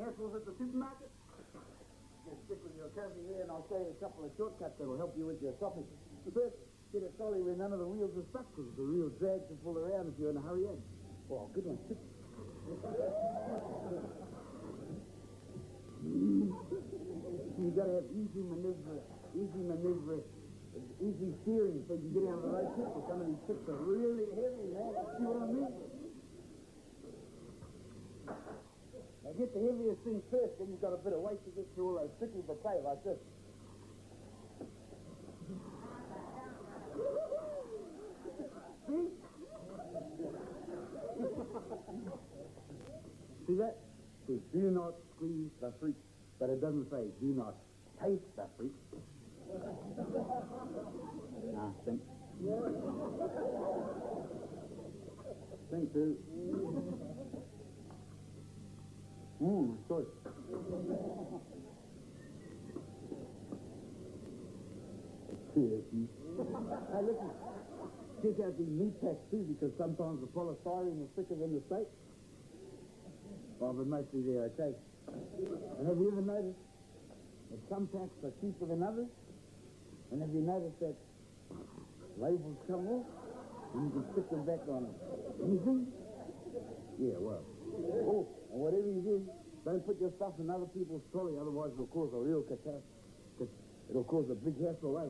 Hassles at the supermarket? Just stick with your coffee here and I'll show you a couple of shortcuts that will help you with your shopping. First, get a trolley where none of the wheels are stuck because it's a real drag to pull around if you're in a hurry. Oh, good one. You've got to have easy maneuver, easy steering so you can get out of the right trip. Some of these trips are really heavy, man. See what I mean? Now get the heaviest thing first, then you've got a bit of weight to get through all those tricky but play like this. See? See that? See, do not squeeze the freak, but it doesn't say do not taste the freak. Nah, think. Think, too. Sorry. Hey, listen. Check out these meat packs, too, because sometimes the polystyrene is thicker than the steak. Well, but mostly they're okay. And have you ever noticed that some packs are cheaper than others? And have you noticed that labels come off and you can stick them back on anything? Yeah, well. Oh, and whatever you do, don't put your stuff in other people's trolley, otherwise it'll cause a real catastrophe. It'll cause a big hassle, eh?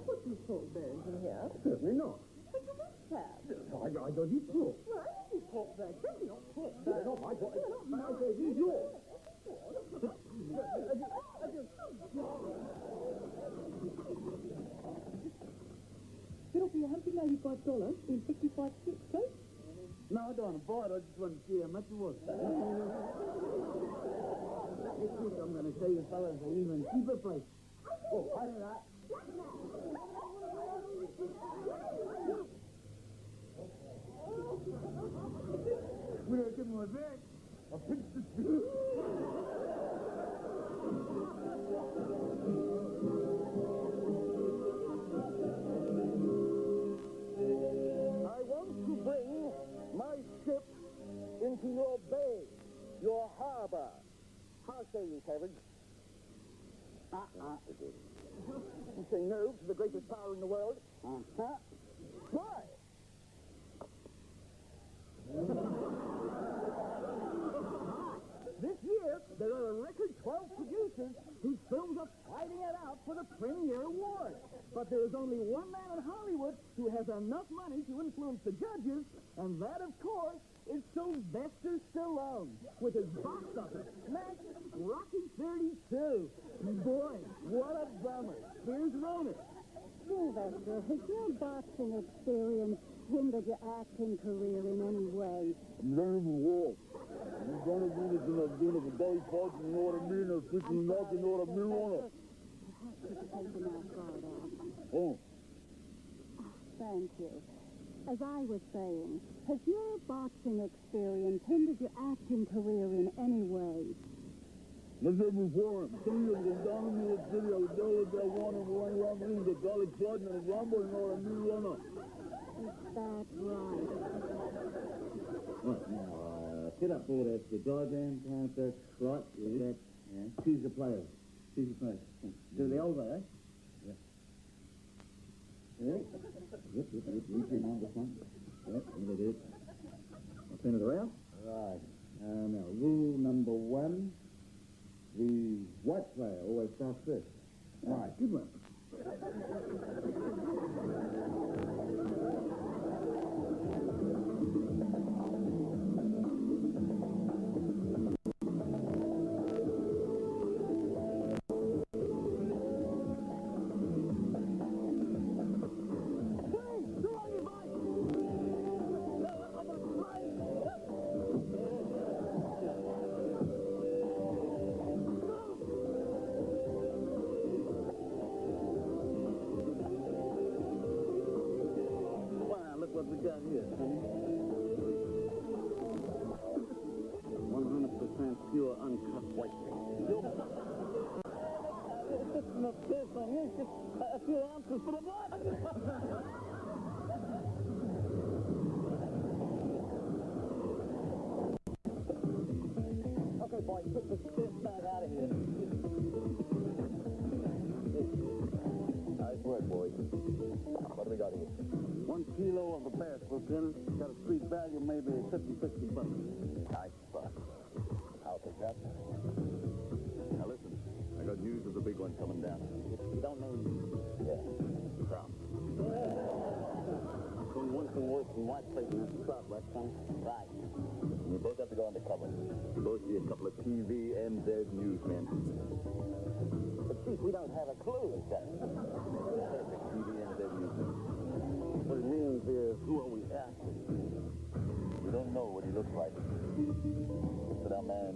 Put these pork bones in here. Certainly not. But you must have. I don't eat pork. Well, I eat pork bones. Certainly not pork bones. They're not my pork. These yours. It'll be $185 in 55 cents, okay? No, I don't want to buy it. I just want to see how much it was. Next week I'm going to show you fellas an even cheaper place. Oh, I don't know. When I get my bag, I'll fix the two. I want to bring my ship into your bay, your harbor. How say you, Captain? You say no to the greatest power in the world? Why? This year, there are a record 12 producers whose films are fighting it out for the Premiere Award. But there is only one man in Hollywood who has enough money to influence the judges, and that, of course, is Sylvester Stallone, with his box office smash Rocky 32. Boy, what a bummer. Here's Rona. Sylvester, has your boxing experience hindered your acting career in any way? I'm learning the wall. I'm gonna do this and I'm doing it for day fights, you know what I mean? I'm freaking out, you know what I mean, Rona? Perhaps you could take them outside out. Oh. Thank you. As I was saying, has your boxing experience hindered your acting career in any way? Let's have him for him. Some of you go down in the city, I would tell if they want him running around me, the dolly flooding and a rumble and all a new runner. Is that right? Right, now, get up there, that's the diagram, count that, right, that, yeah. Choose the player. Choose the player. Do the over, eh? Yeah. Yeah. Yep, leave your hand this one. Yep, there it is. I'll turn it around. Right. Now, rule number 1. The white player always starts first. Right, good one. What we got here, Sonny? 100% pure, uncut white paint. It's just enough piss on you. It's just a few ounces for the blood. Okay, boy, put this piss bag out of here. Nice work, boys. What do we got here? 1 kilo of the bass, Lieutenant. Got a street value, maybe 50, 60 bucks. Nice buck. I'll take that. Now listen, I got news of the big one coming down. You don't know? Yeah. Trout. So you want some work from white plate in this trout, right, son? Right. We both have to go undercover. We both be a couple of TV and Z newsmen. But Chief, we don't have a clue, is that? Perfect. TV and Z newsmen. What it means is, who are we after? We don't know what he looks like. But our man,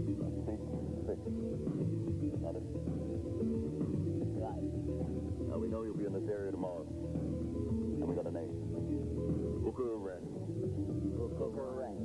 big fish. Not it. Right. Now we know you'll be in this area tomorrow. And we got a name. Hooker Ranch. Hooker Ranch.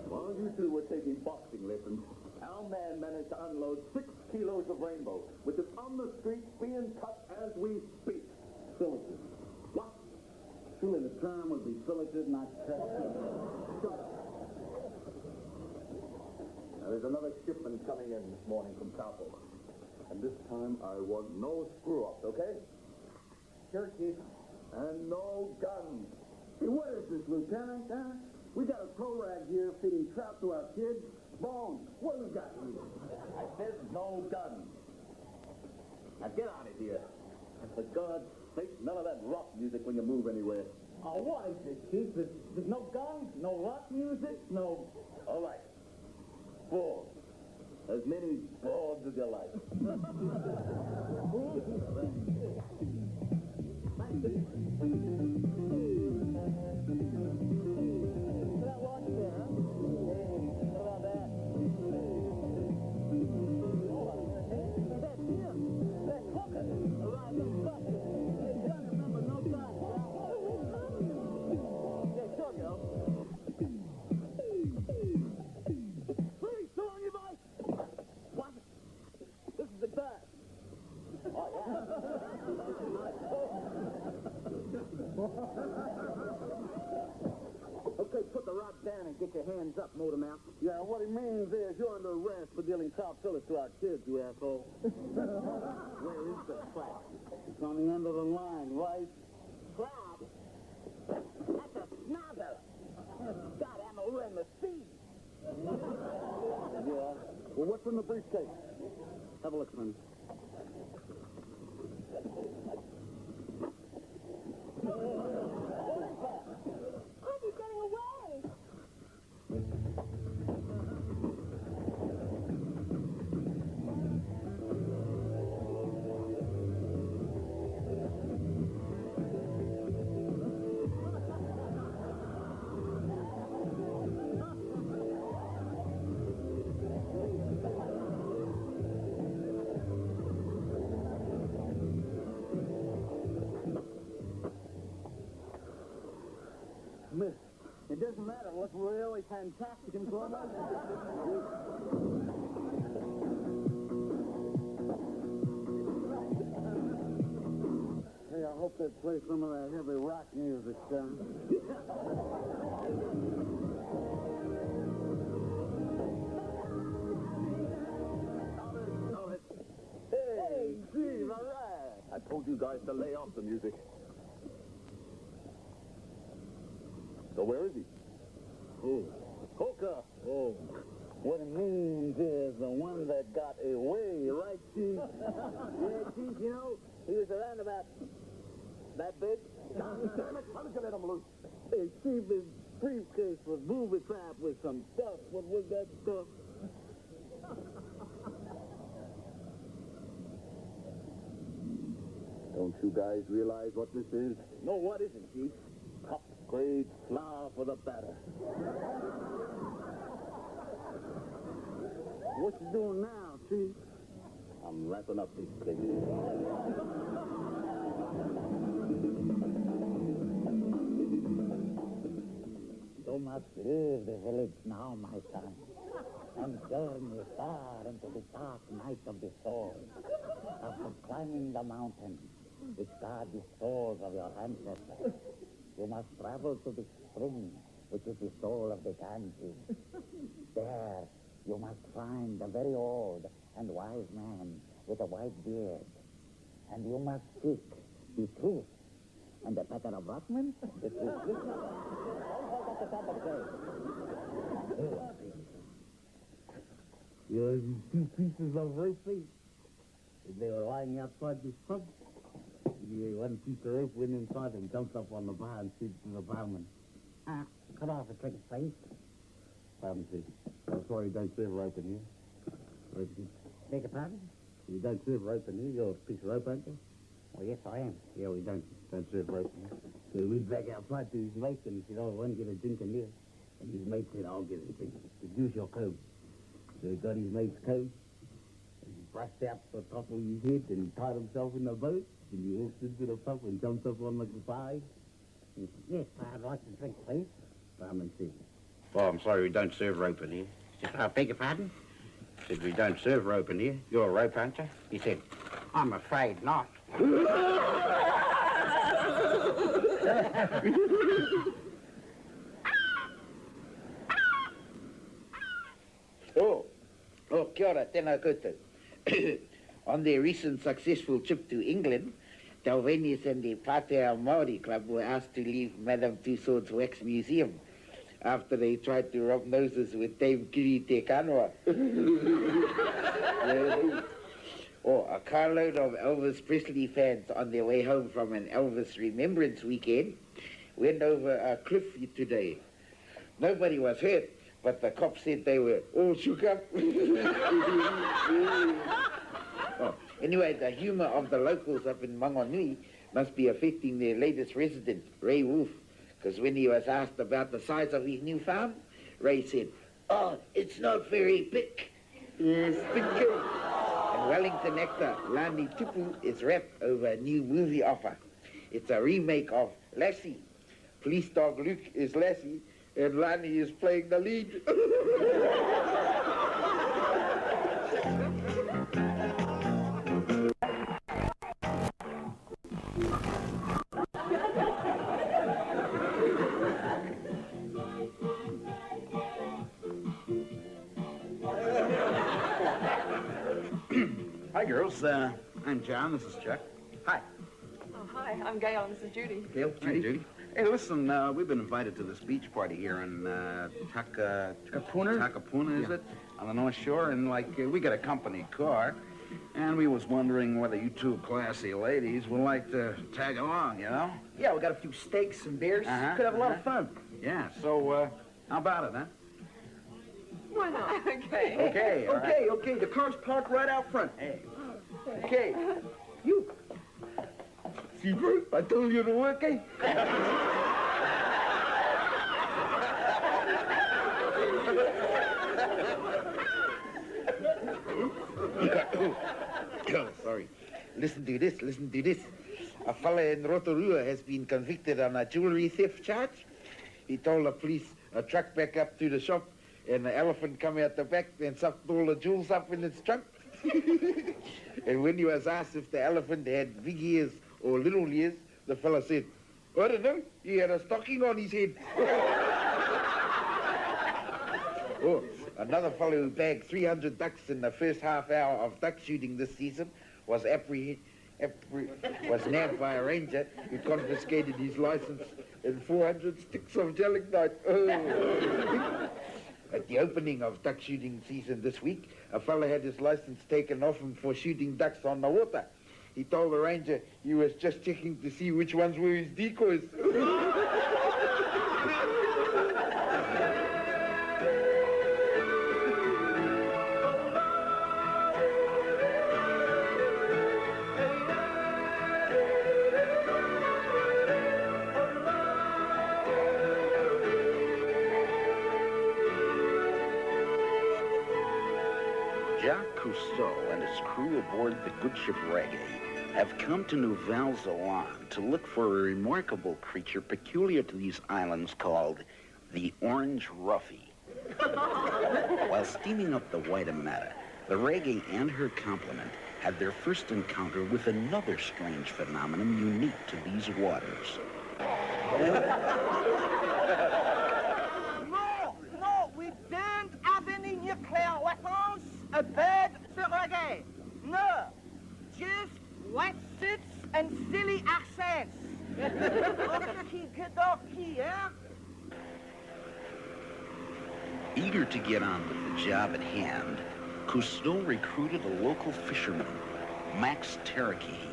While you two were taking boxing lessons, our man managed to unload 6 kilos of rainbow, which is on the street being cut as we speak. Filleted. What? Surely the term would be filleted, not cut. Shut up. Now, there's another shipment coming in this morning from Taupo. And this time, I want no screw-ups, okay? Sure, Chief. And no guns. Hey, what is this, Lieutenant? Huh? We got a tow rag here feeding trout to our kids. Bones, what do we got here? I said no guns. Now get out of here. And for God's sake, none of that rock music when you move anywhere. Oh, what is this, Chief? There's no guns, no rock music, no... All right. Balls. As many balls as you like. Okay, put the rod down and get your hands up, Motormouth. Yeah, what he means is you're under arrest for dealing top fillers to our kids, you asshole. Where is the trap? It's on the end of the line, right? Trap? That's a snobber. God, I'm over in the sea. Yeah. Well, what's in the briefcase? have a look, son. Oh, he's getting away. Miss, it doesn't matter. It looks really fantastic in slow motion. Hey, I hope they play some of that heavy rock music, son. Hey, Steve, all right. I told you guys to lay off the music. So where is he? Who? Coca. Oh, what it means is the one that got away, right, Chief? Yeah, Chief, you know, he was around about that big. Damn it, how did you let him loose? Hey, Chief, his briefcase was booby-trapped with some stuff. What was that stuff? Don't you guys realize what this is? No, what is it, Chief? Top-grade flour for the batter. What you doing now, Chief? I'm wrapping up these things. You must leave the village now, my son, and journey far into the dark night of the soul. After climbing the mountain which guard the souls of your ancestors, you must travel to the spring, which is the soul of the Ganges. There, you must find a very old and wise man with a white beard. And you must seek the truth. And the packet of Rockman, it is with you. Don't forget the top of You two pieces of rope, they were lying outside this pub. One piece of rope went inside and jumped up on the bar and said to the barman, cut off a trick face. "Pardon, Chief. I'm sorry you don't serve rope in here." Right, Chief? Beg your pardon? You don't serve rope in here? You're a piece of rope, aren't you? Oh, yes, I am. Yeah, we don't serve rope in here. So we went back outside to his mate and he said, "Oh, I want to get a drink in here." And his mate said, "I'll get a drink. Produce your coat." So he got his mate's coat and he brushed out the top of his head and he tied himself in the boat and he walked into the pub and jumped up on the side. Yes, I'd like to drink, please. Barman said, Oh, I'm sorry, we don't serve rope in here. I beg your pardon? Said we don't serve rope in here. You're a rope hunter? He said, I'm afraid not. Oh, kia ora, tēnā koutou. On their recent successful trip to England, Dalvenius and the Pātea Māori Club were asked to leave Madame Tussauds Wax Museum after they tried to rub noses with Dame Kiwi Te Kanoa. Or a carload of Elvis Presley fans on their way home from an Elvis Remembrance weekend went over a cliff today. Nobody was hurt, but the cops said they were all shook up. Anyway, the humour of the locals up in Mangonui must be affecting their latest resident, Ray Wolf, because when he was asked about the size of his new farm, Ray said, "Oh, it's not very big. It's big." And Wellington actor Lani Tupu is wrapped over a new movie offer. It's a remake of Lassie. Police dog Luke is Lassie, and Lani is playing the lead. Hi, girls. I'm John. This is Chuck. Hi. Oh, hi. I'm Gail, and this is Judy. Gail. Hi, Judy. Hey, listen, we've been invited to this beach party here in Takapuna, is it? On the North Shore, and, we got a company car. And we was wondering whether you two classy ladies would like to tag along, you know? Yeah, we got a few steaks and beers. Could have a lot of fun. Yeah, so, how about it, huh? Why not? Okay. Okay, all right. Okay. The car's parked right out front. Okay. You. See, Bert? I told you to work, eh? Oh, sorry. Listen to this. A fella in Rotorua has been convicted on a jewelry theft charge. He told the police a truck back up to the shop and the elephant come out the back and sucked all the jewels up in its trunk. And when he was asked if the elephant had big ears or little ears, the fella said, I don't know, he had a stocking on his head. Oh, another fellow who bagged 300 ducks in the first half hour of duck shooting this season was nabbed by a ranger who confiscated his license and 400 sticks of gelignite. Oh. At the opening of duck shooting season this week, a fellow had his license taken off him for shooting ducks on the water. He told the ranger he was just checking to see which ones were his decoys. Jacques Cousteau and his crew aboard the good ship Reggae have come to Nouvelle-Zélande to look for a remarkable creature peculiar to these islands called the orange roughy. While steaming up the Waitemata, the Reggae and her complement had their first encounter with another strange phenomenon unique to these waters. No, we don't have any nuclear weapons aboard the Reggae. No, just wetsuits and silly accents. Okie-dokie, eh? Eager to get on with the job at hand, Cousteau recruited a local fisherman, Max Terrakehe.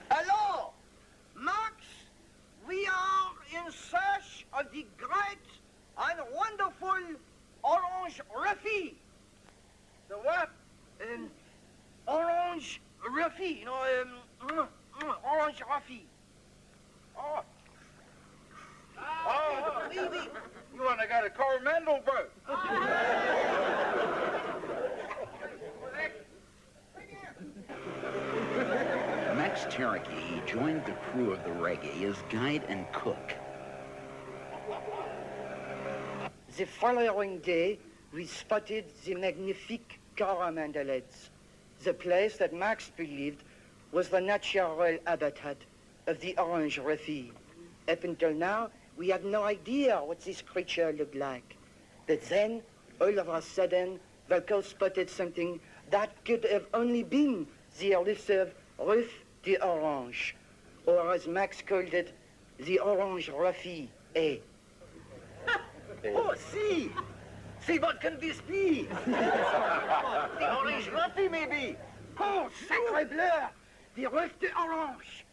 Hello, Max. We are in search of the great and wonderful orange roughy. The what? Orange roughy, you know, orange roughy. Oh, you want to got a Coromandel boat? Max Terrakehe joined the crew of the Reggae as guide and cook. The following day, we spotted the magnifique Coromandelets, the place that Max believed was the natural habitat of the orange roughy. Up until now, we had no idea what this creature looked like. But then, all of a sudden, Velko spotted something that could have only been the elusive Ruf de Orange, or as Max called it, the orange roughy, eh? Oh, see! See, what can this be? The orange roughy, maybe. Oh, sacre bleu! The Ruf de Orange.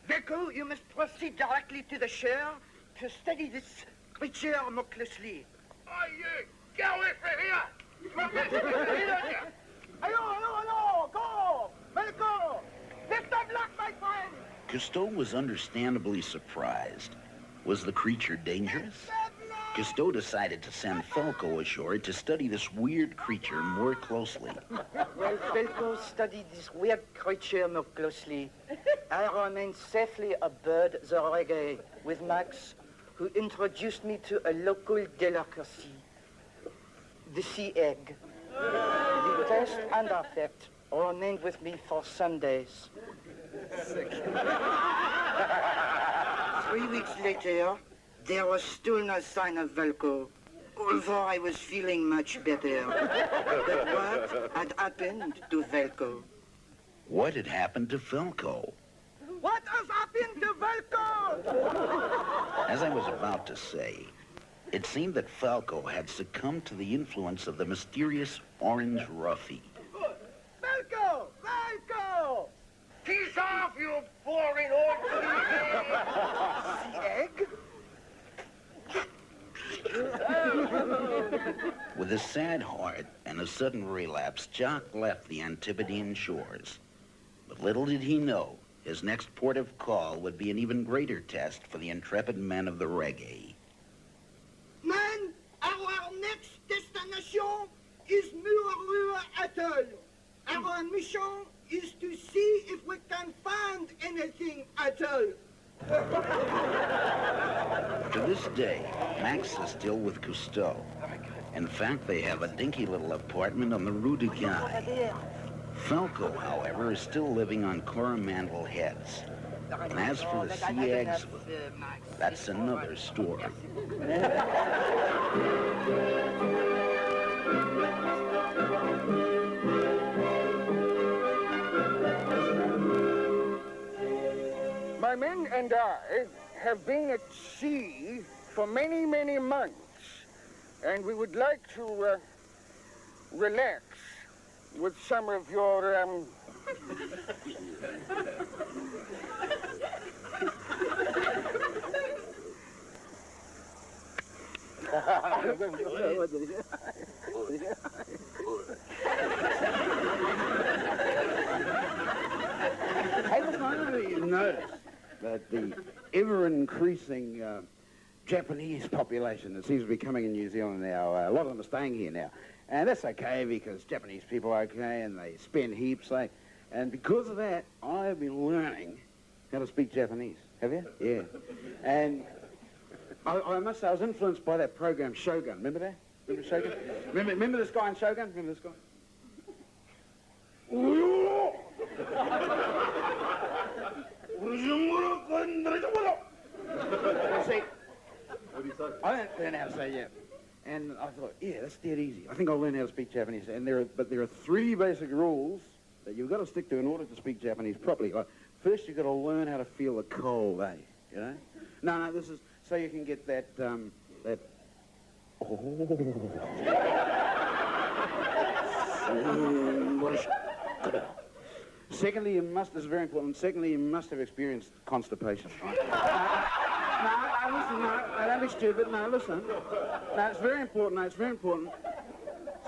Velko, you must proceed directly to the shore to study this creature more closely. Get away from here! Hello, go! Velko! Lift up luck, my friend! Cousteau was understandably surprised. Was the creature dangerous? Cousteau decided to send Falco ashore to study this weird creature more closely. Well, Velko studied this weird creature more closely. I remained safely aboard the Reggae with Max, who introduced me to a local delicacy, the sea egg. The taste and effect remained with me for some days. 3 weeks later, there was still no sign of Velko, although I was feeling much better. But what had happened to Velko? What had happened to Falco? What has happened to Velko? As I was about to say, it seemed that Falco had succumbed to the influence of the mysterious orange roughie. Velko! Velko! Piece off, you boring old the egg? With a sad heart and a sudden relapse, Jock left the Antipodean shores. But little did he know, his next port of call would be an even greater test for the intrepid men of the reggae. Man, our next destination is Muarua Atoll. Our mission is to see if we can find anything at all. To this day, Max is still with Cousteau. In fact, they have a dinky little apartment on the Rue du Guy. Falco, however, is still living on Coromandel Heads. And as for the sea eggs, that's another story. My men and I have been at sea for many, many months, and we would like to relax with some of your Hey, listen, I don't know if you've noticed that the ever-increasing Japanese population that seems to be coming in New Zealand now, a lot of them are staying here now. And that's okay because Japanese people are okay and they spend heaps. And because of that, I've been learning how to speak Japanese. Have you? Yeah. And I must say I was influenced by that program Shogun. Remember that? Remember Shogun? Remember this guy in Shogun? Remember this guy? See, I don't learn how to say yeah. And I thought, yeah, that's dead easy. I think I'll learn how to speak Japanese. And there are three basic rules that you've got to stick to in order to speak Japanese properly. Like, first, you've got to learn how to feel the cold, eh? You know? No, this is so you can get that. Secondly, you must. This is very important. Secondly, you must have experienced constipation. No, listen, no, don't be stupid. No, listen. No, it's very important. No, it's very important.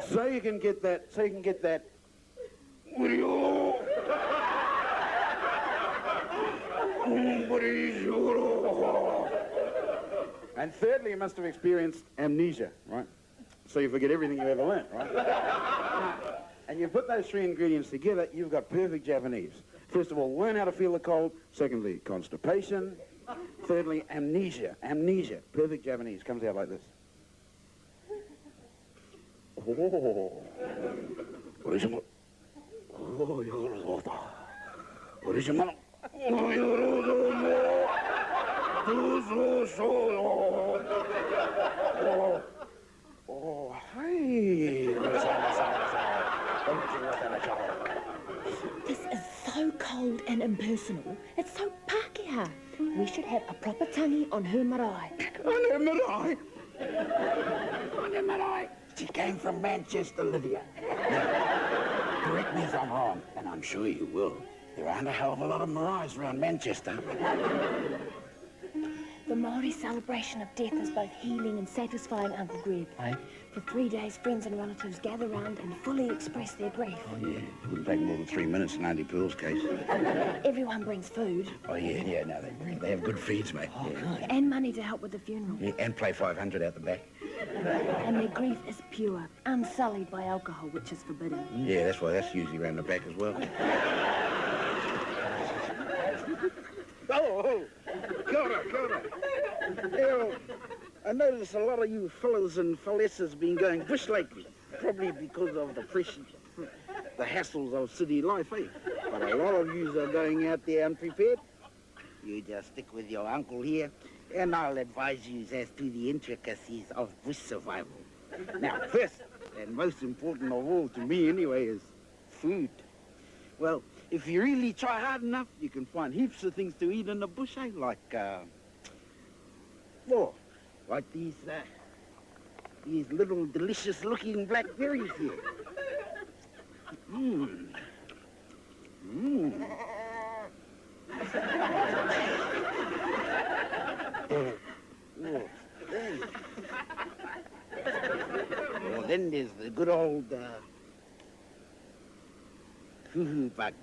So you can get that. And thirdly, you must have experienced amnesia, right? So you forget everything you ever learned, right? And you put those three ingredients together, you've got perfect Japanese. First of all, learn how to feel the cold. Secondly, constipation. Thirdly, amnesia. Amnesia. Perfect Japanese. Comes out like this. Oh, hey. This is so cold and impersonal. It's so Pākehā. We should have a proper tangi on her marae. On her marae? On her marae? She came from Manchester, Lydia. Now, correct me if I'm wrong, and I'm sure you will. There aren't a hell of a lot of maraes around Manchester. The Māori celebration of death is both healing and satisfying, Uncle Greg. For 3 days, friends and relatives gather round and fully express their grief. Oh, yeah. It wouldn't take more than 3 minutes in Auntie Pearl's case. Everyone brings food. Oh, yeah, no, they have good feeds, mate. Oh, good. And money to help with the funeral. Yeah, and play 500 out the back. And their grief is pure, unsullied by alcohol, which is forbidden. Yeah, that's why that's usually around the back as well. Oh, kia ora. I notice a lot of you fellows and fellesses been going bush lately, probably because of the hassles of city life, eh? But a lot of yous are going out there unprepared. You just stick with your uncle here, and I'll advise you as to the intricacies of bush survival. Now, first, and most important of all to me anyway, is food. Well, if you really try hard enough, you can find heaps of things to eat in the bush, eh? Like these little delicious-looking blackberries here. Mmm. Mmm. Then there's the good old hoo-hoo bug.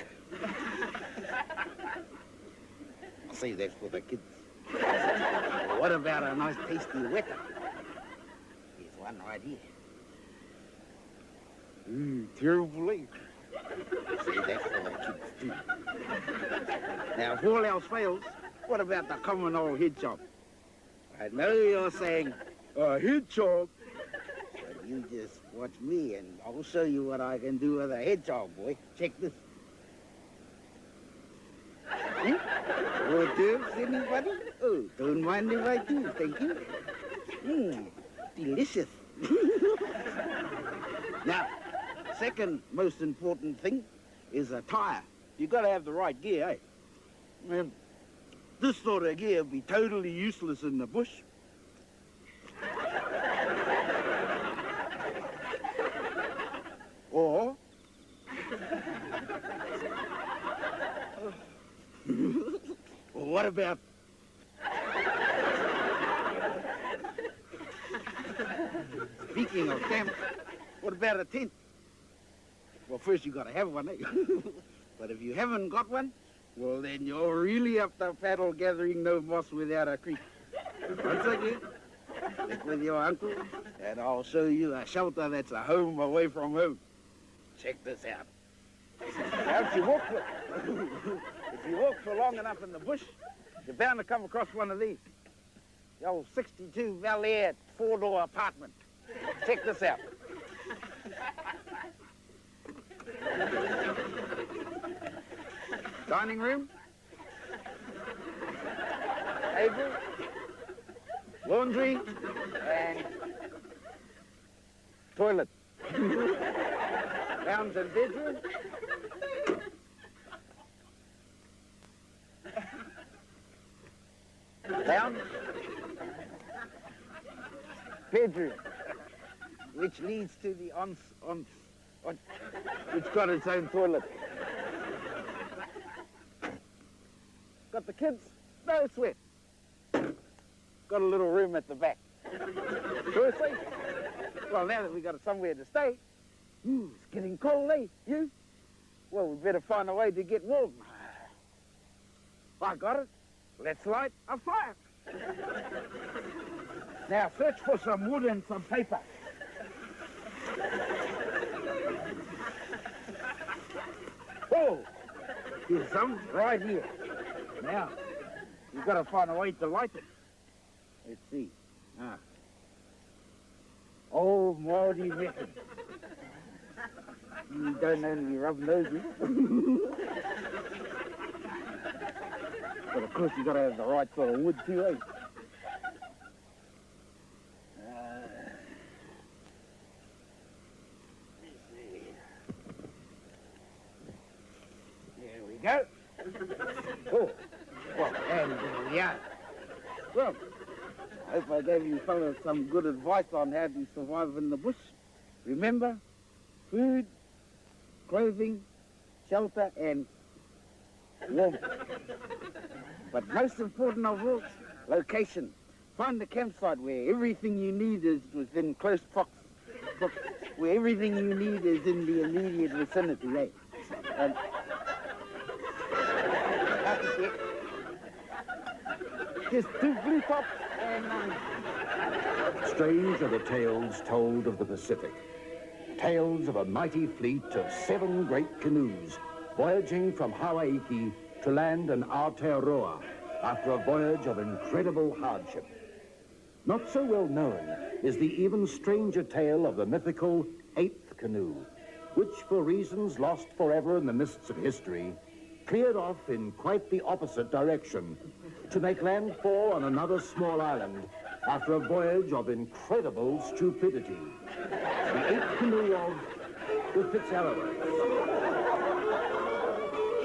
I'll say that's for the kids. What about a nice tasty wetter? Here's one right here. Terrible, eh? Say that's for the kids too. Now, if all else fails, what about the common old hedgehog? I know you're saying, a hedgehog? But you just watch me and I'll show you what I can do with a hedgehog, boy. Check this. Hors d'oeuvres, anybody? Oh, don't mind if I do, thank you. Delicious. Now, second most important thing is a tire. You got to have the right gear, eh? Man, this sort of gear would be totally useless in the bush. Or what about speaking of camp, what about a tent? Well, first you got to have one, eh? But if you haven't got one, well, then you're really up the paddle gathering no moss without a creek. Once again, stick with your uncle, and I'll show you a shelter that's a home away from home. Check this out. Now, if you walk for long enough in the bush, you're bound to come across one of these. The old 62 Valier 4-door apartment. Check this out. Dining room, table, laundry, and toilet. Lounge and bedroom. Lounge, bedroom, which leads to the which got its own toilet. Got the kids? No sweat. Got a little room at the back. Seriously? Well, now that we got somewhere to stay, it's getting cold, eh? You? Well, we better find a way to get warm. I got it. Let's light a fire. Now, search for some wood and some paper. Oh, here's some right here. Now, you've got to find a way to light it. Let's see. Old Maori method. You don't only rub noses. But of course, you've got to have the right sort of wood too, eh? There we go. Oh, well, and there we are. Well, I hope I gave you fellas some good advice on how to survive in the bush. Remember, food, clothing, shelter, and warmth. But most important of all, location. Find the campsite where everything you need is within close where everything you need is in the immediate vicinity, eh? And just 2 blue tops and Strange are the tales told of the Pacific. Tales of a mighty fleet of 7 great canoes voyaging from Hawaii to land in Aotearoa after a voyage of incredible hardship. Not so well known is the even stranger tale of the mythical 8th canoe, which, for reasons lost forever in the mists of history, cleared off in quite the opposite direction to make landfall on another small island after a voyage of incredible stupidity. The 8th canoe of the Fitzallards.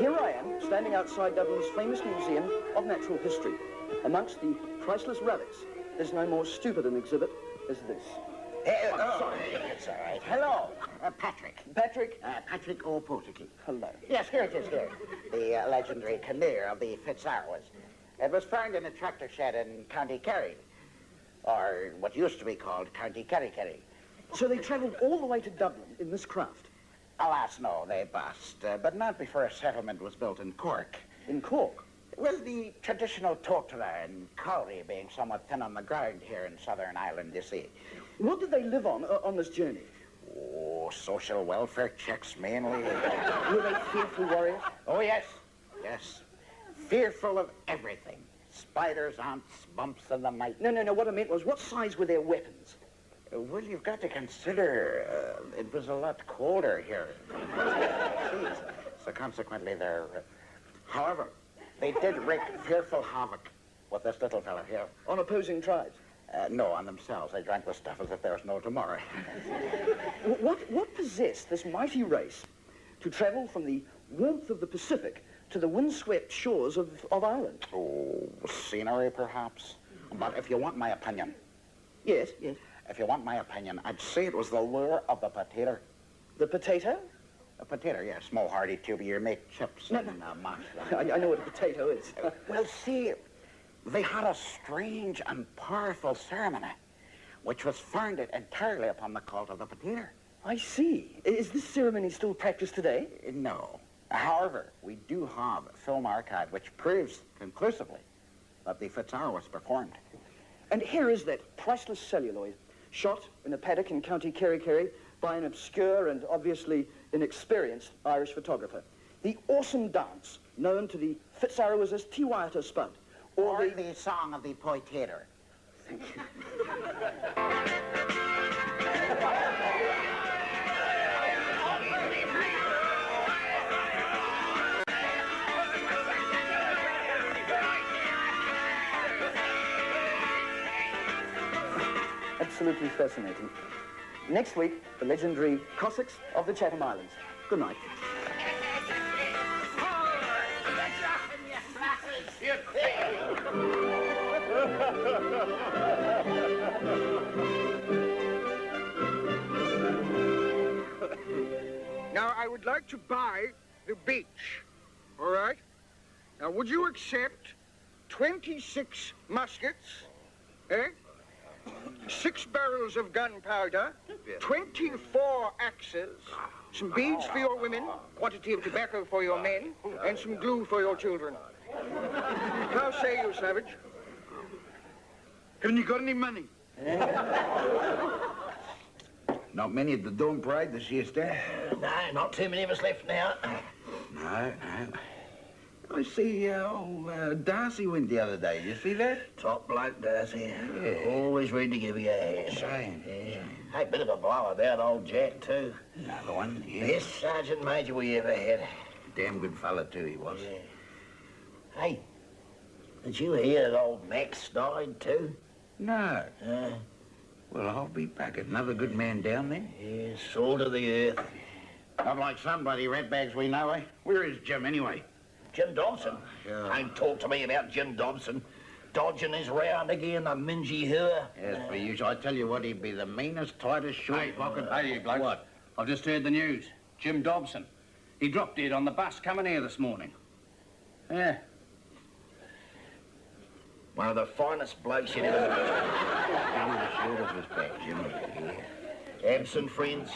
here I am, standing outside Dublin's famous Museum of Natural History. Amongst the priceless relics, there's no more stupid an exhibit as this. Sorry. It's all right. Hello, Patrick. Patrick? Patrick O'Porticky. Hello. Yes, here it is, here. The legendary canoe of the Fitzarwas. It was found in a tractor shed in County Kerry, or what used to be called County Kerry. So they travelled all the way to Dublin in this craft? Alas, no, they bust, but not before a settlement was built in Cork. In Cork? Well, the traditional totara and cowrie being somewhat thin on the ground here in Southern Ireland, you see. What did they live on this journey? Oh, social welfare checks mainly. Were they fearful warriors? Oh, yes. Yes. Fearful of everything. Spiders, ants, bumps, and the like. No, what I meant was, what size were their weapons? Well, you've got to consider it was a lot colder here. So consequently, they're... However, they did wreak fearful havoc with this little fella here. On opposing tribes? No, on themselves. They drank the stuff as if there was no tomorrow. What possessed this mighty race to travel from the warmth of the Pacific to the windswept shores of Ireland? Oh, scenery, perhaps. But if you want my opinion... Yes. If you want my opinion, I'd say it was the lure of the potato. The potato? A potato, yeah. Small, hardy tuber. You make chips and mash them. I know what a potato is. Well, see, they had a strange and powerful ceremony, which was founded entirely upon the cult of the potato. I see. Is this ceremony still practiced today? No. However, we do have a film archive which proves conclusively that the Fitzarwas was performed. And here is that priceless celluloid, shot in a paddock in County Kerry by an obscure and obviously inexperienced Irish photographer. The awesome dance known to the Fitzarwas as Tiwata Spud. Or the song of the potato. Thank you. Absolutely fascinating. Next week, the legendary Cossacks of the Chatham Islands. Good night. Now, I would like to buy the beach, all right? Now, would you accept 26 muskets, 6 barrels of gunpowder, 24 axes, some beads for your women, quantity of tobacco for your men, and some glue for your children. How say you, Savage? Haven't you got any money? Not many at the Dome Parade this year, Stan. No, not too many of us left now. No. I see old Darcy went the other day. You see that? Top bloke, Darcy. Yeah. Always ready to give you a hand. Shame. Yeah. Hey, bit of a blower, that old Jack, too. Another one, yeah. Best sergeant major we ever had. Damn good fella, too, he was. Yeah. Hey, did you hear that old Max died, too? No. Well, I'll be back. Another good man down there. Yeah, salt of the earth. Not like somebody, ratbags we know, eh? Where is Jim, anyway? Jim Dobson? Sure. Don't talk to me about Jim Dobson. Dodging his round again, the mingy hooer. As per usual, I tell you what, he'd be the meanest, tightest short pocket. Hey, you blokes. What? I've just heard the news. Jim Dobson. He dropped dead on the bus coming here this morning. Yeah. One of the finest blokes you'd ever met. Short of respect, Jim. Absent friends.